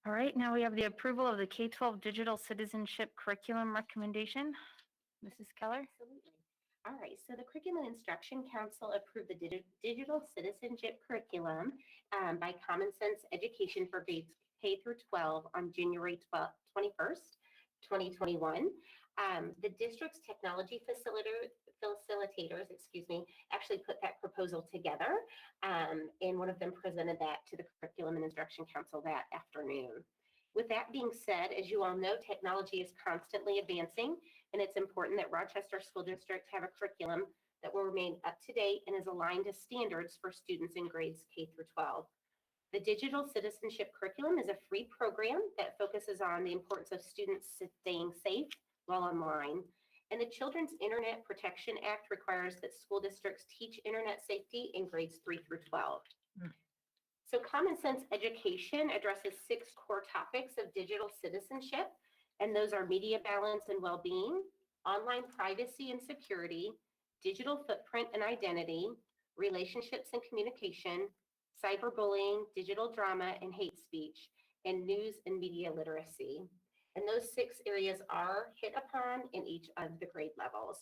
All right, now we have the approval of the K-12 digital citizenship curriculum recommendation. Mrs. Keller? Absolutely. All right, so the Curriculum and Instruction Council approved the digital citizenship curriculum by Common Sense Education for grades K through 12 on January 21st, 2021. The district's technology facilitators, actually put that proposal together, and one of them presented that to the Curriculum and Instruction Council that afternoon. With that being said, as you all know, technology is constantly advancing, and it's important that Rochester School District have a curriculum that will remain up to date and is aligned to standards for students in grades K through 12. The digital citizenship curriculum is a free program that focuses on the importance of students staying safe while online. And the Children's Internet Protection Act requires that school districts teach internet safety in grades 3 through 12. So Common Sense Education addresses 6 core topics of digital citizenship, and those are media balance and well-being, online privacy and security, digital footprint and identity, relationships and communication, cyberbullying, digital drama and hate speech, and news and media literacy. And those 6 areas are hit upon in each of the grade levels.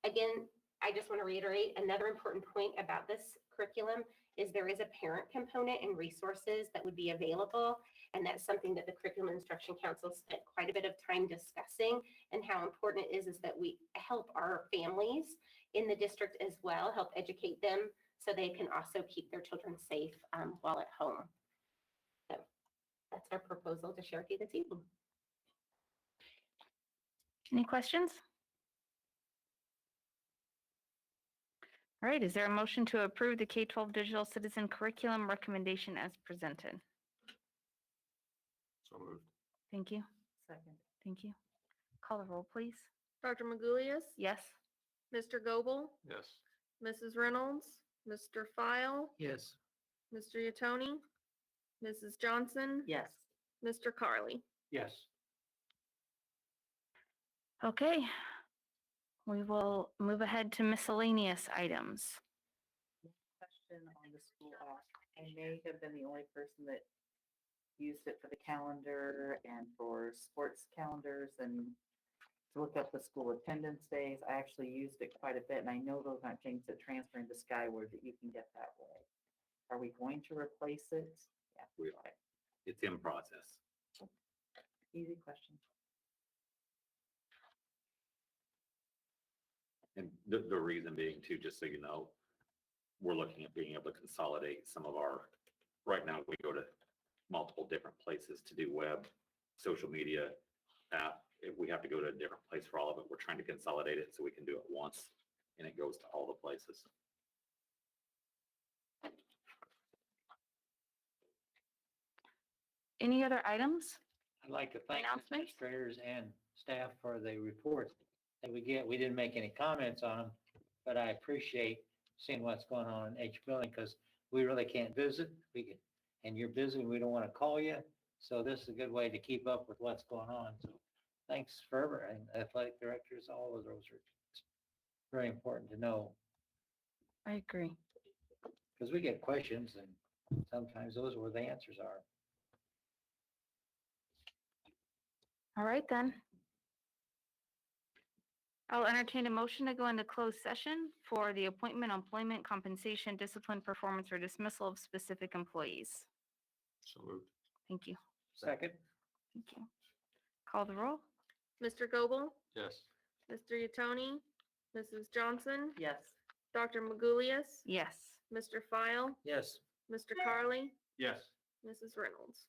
Again, I just want to reiterate another important point about this curriculum is there is a parent component and resources that would be available. And that's something that the Curriculum Instruction Council spent quite a bit of time discussing, and how important it is that we help our families in the district as well, help educate them so they can also keep their children safe while at home. So that's our proposal to share with you this evening. Any questions? All right, is there a motion to approve the K-12 digital citizen curriculum recommendation as presented? So moved. Thank you. Second. Thank you. Call the roll, please. Dr. Magoulias? Yes. Mr. Goebel, Yes. Mrs. Reynolds, Mr. File, Yes. Mr. Yatoni, Mrs. Johnson, Yes. Mr. Carly. Yes. Okay. We will move ahead to miscellaneous items. Question on the school app. I may have been the only person that used it for the calendar and for sports calendars and to look up the school attendance days. I actually used it quite a bit, and I know those aren't things that transfer into Skyward that you can get that way. Are we going to replace it? Yeah. We are. It's in process. Easy question. And the reason being too, just so you know, we're looking at being able to consolidate some of our, right now we go to multiple different places to do web, social media, app. If we have to go to a different place for all of it, we're trying to consolidate it so we can do it once and it goes to all the places. Any other items? I'd like to thank Announcements? administrators and staff for the reports that we get. We didn't make any comments on them, but I appreciate seeing what's going on in each building because we really can't visit. And you're busy, we don't want to call you. So this is a good way to keep up with what's going on. So thanks, Ferber and athletic directors, all of those are very important to know I agree. because we get questions and Sometimes those are where the answers are. All right, then. I'll entertain a motion to go into closed session for the appointment, employment, compensation, discipline, performance, or dismissal of specific employees. So moved. Thank you. Second? Thank you. Call the roll? Mr. Goebel, Yes. Mr. Yatoni, Mrs. Johnson, Yes. Dr. Magulius, Yes. Mr. File, Yes. Mr. Carly, Yes. Mrs. Reynolds.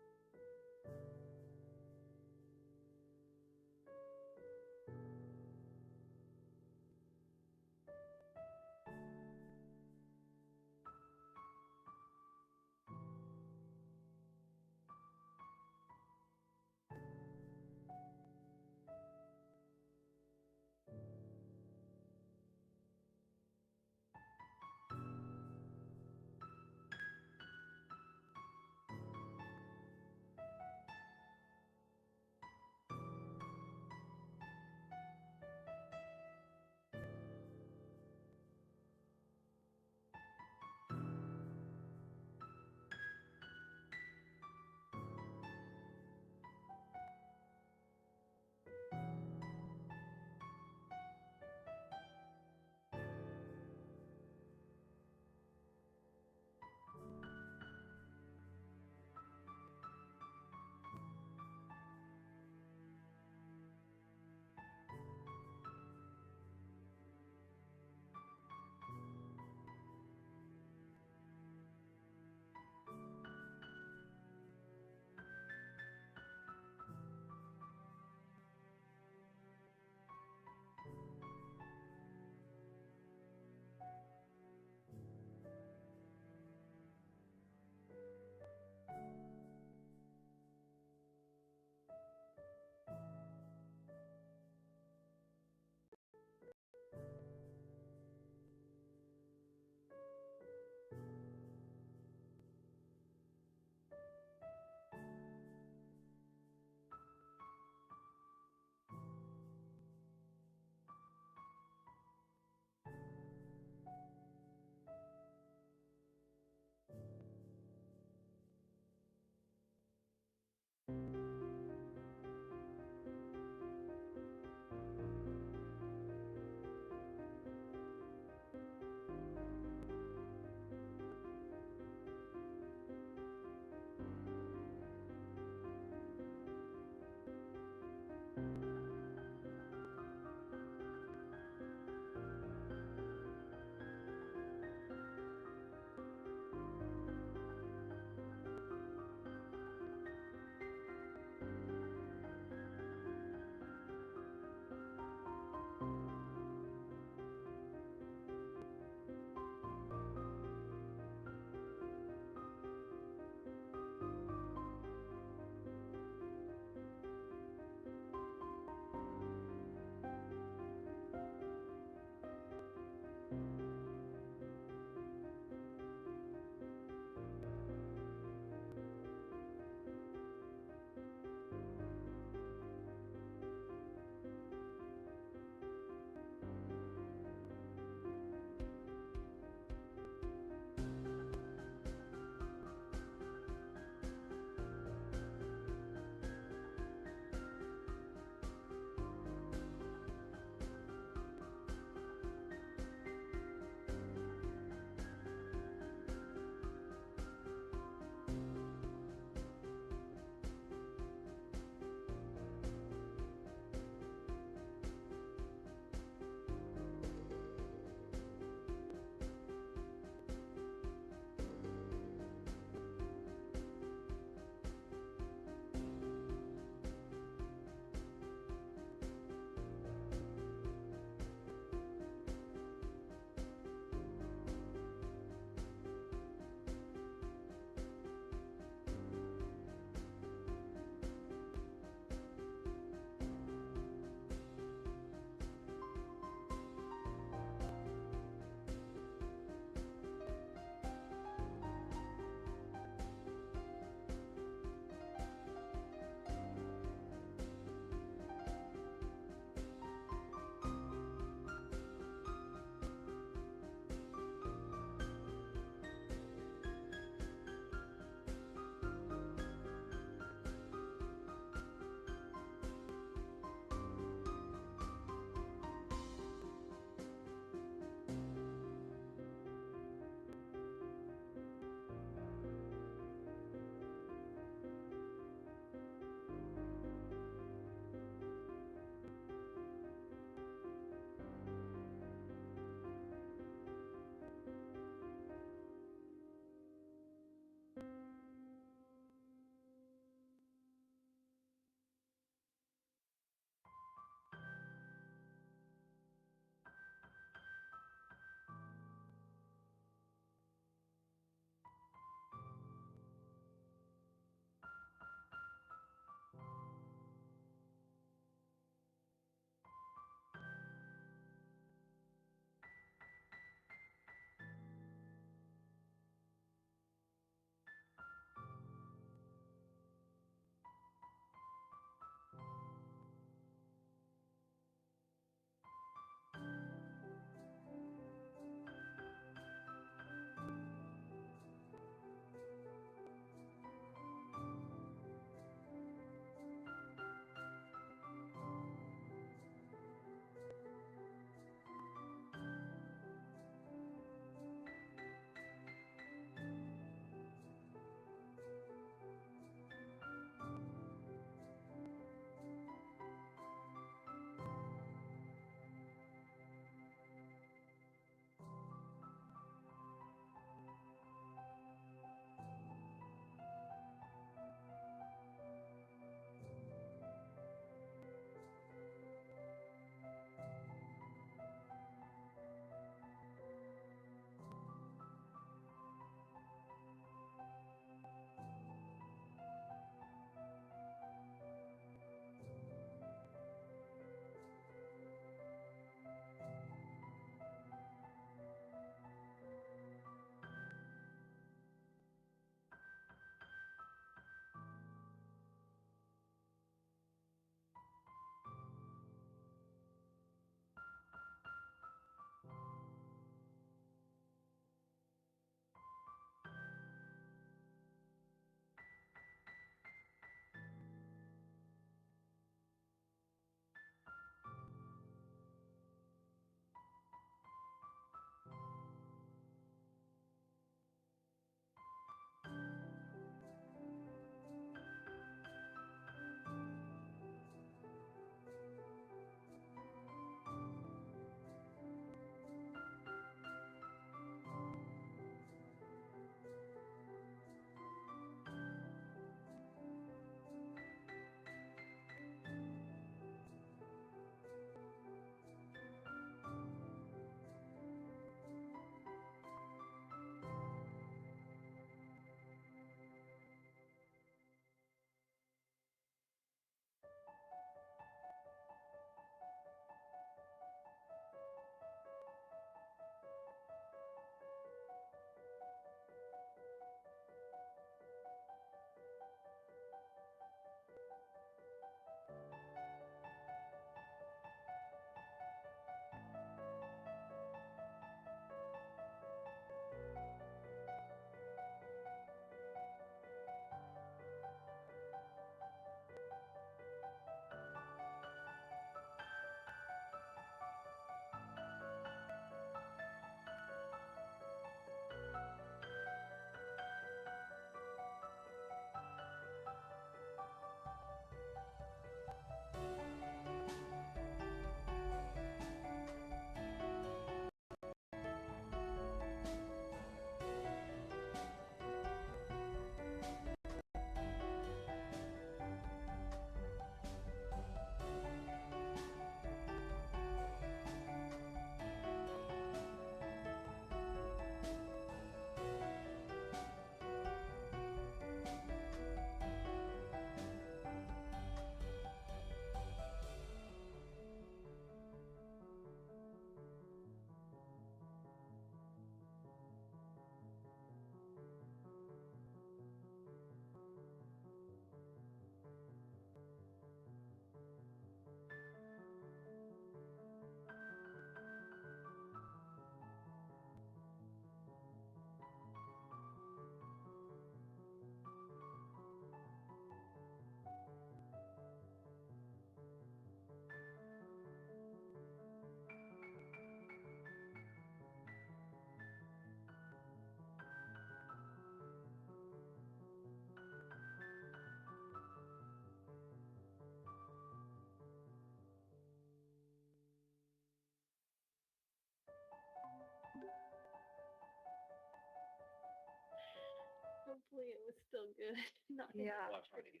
Hopefully it was still good. Not Yeah. Watch my video.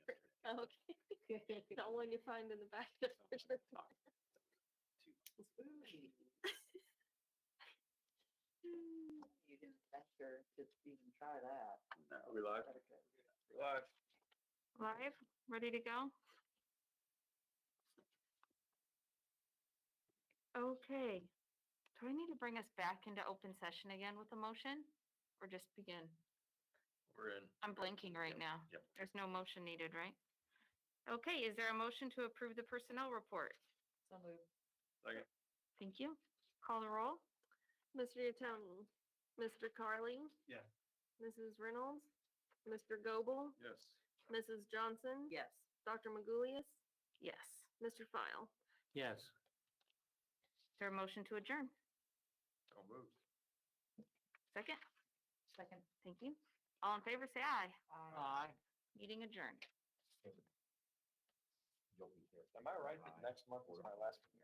Okay. Not one you find in the back of the refrigerator. You didn't venture to even try that. No, we live. Live. Live, ready to go? Okay. Do I need to bring us back into open session again with a motion or just begin? We're in. I'm blanking right now. Yep. There's no motion needed, right? Okay, is there a motion to approve the personnel report? So moved. Second. Thank you. Call the roll? Mr. Young, Mr. Carly. Yeah. Mrs. Reynolds, Mr. Goble, Yes. Mrs. Johnson. Yes. Dr. Magulius, Yes. Mr. File. Yes. Is there a motion to adjourn? So moved. Second? Second. Thank you. All in favor, say aye. Aye. Meeting adjourned. You'll be here. Am I right that next month is my last year?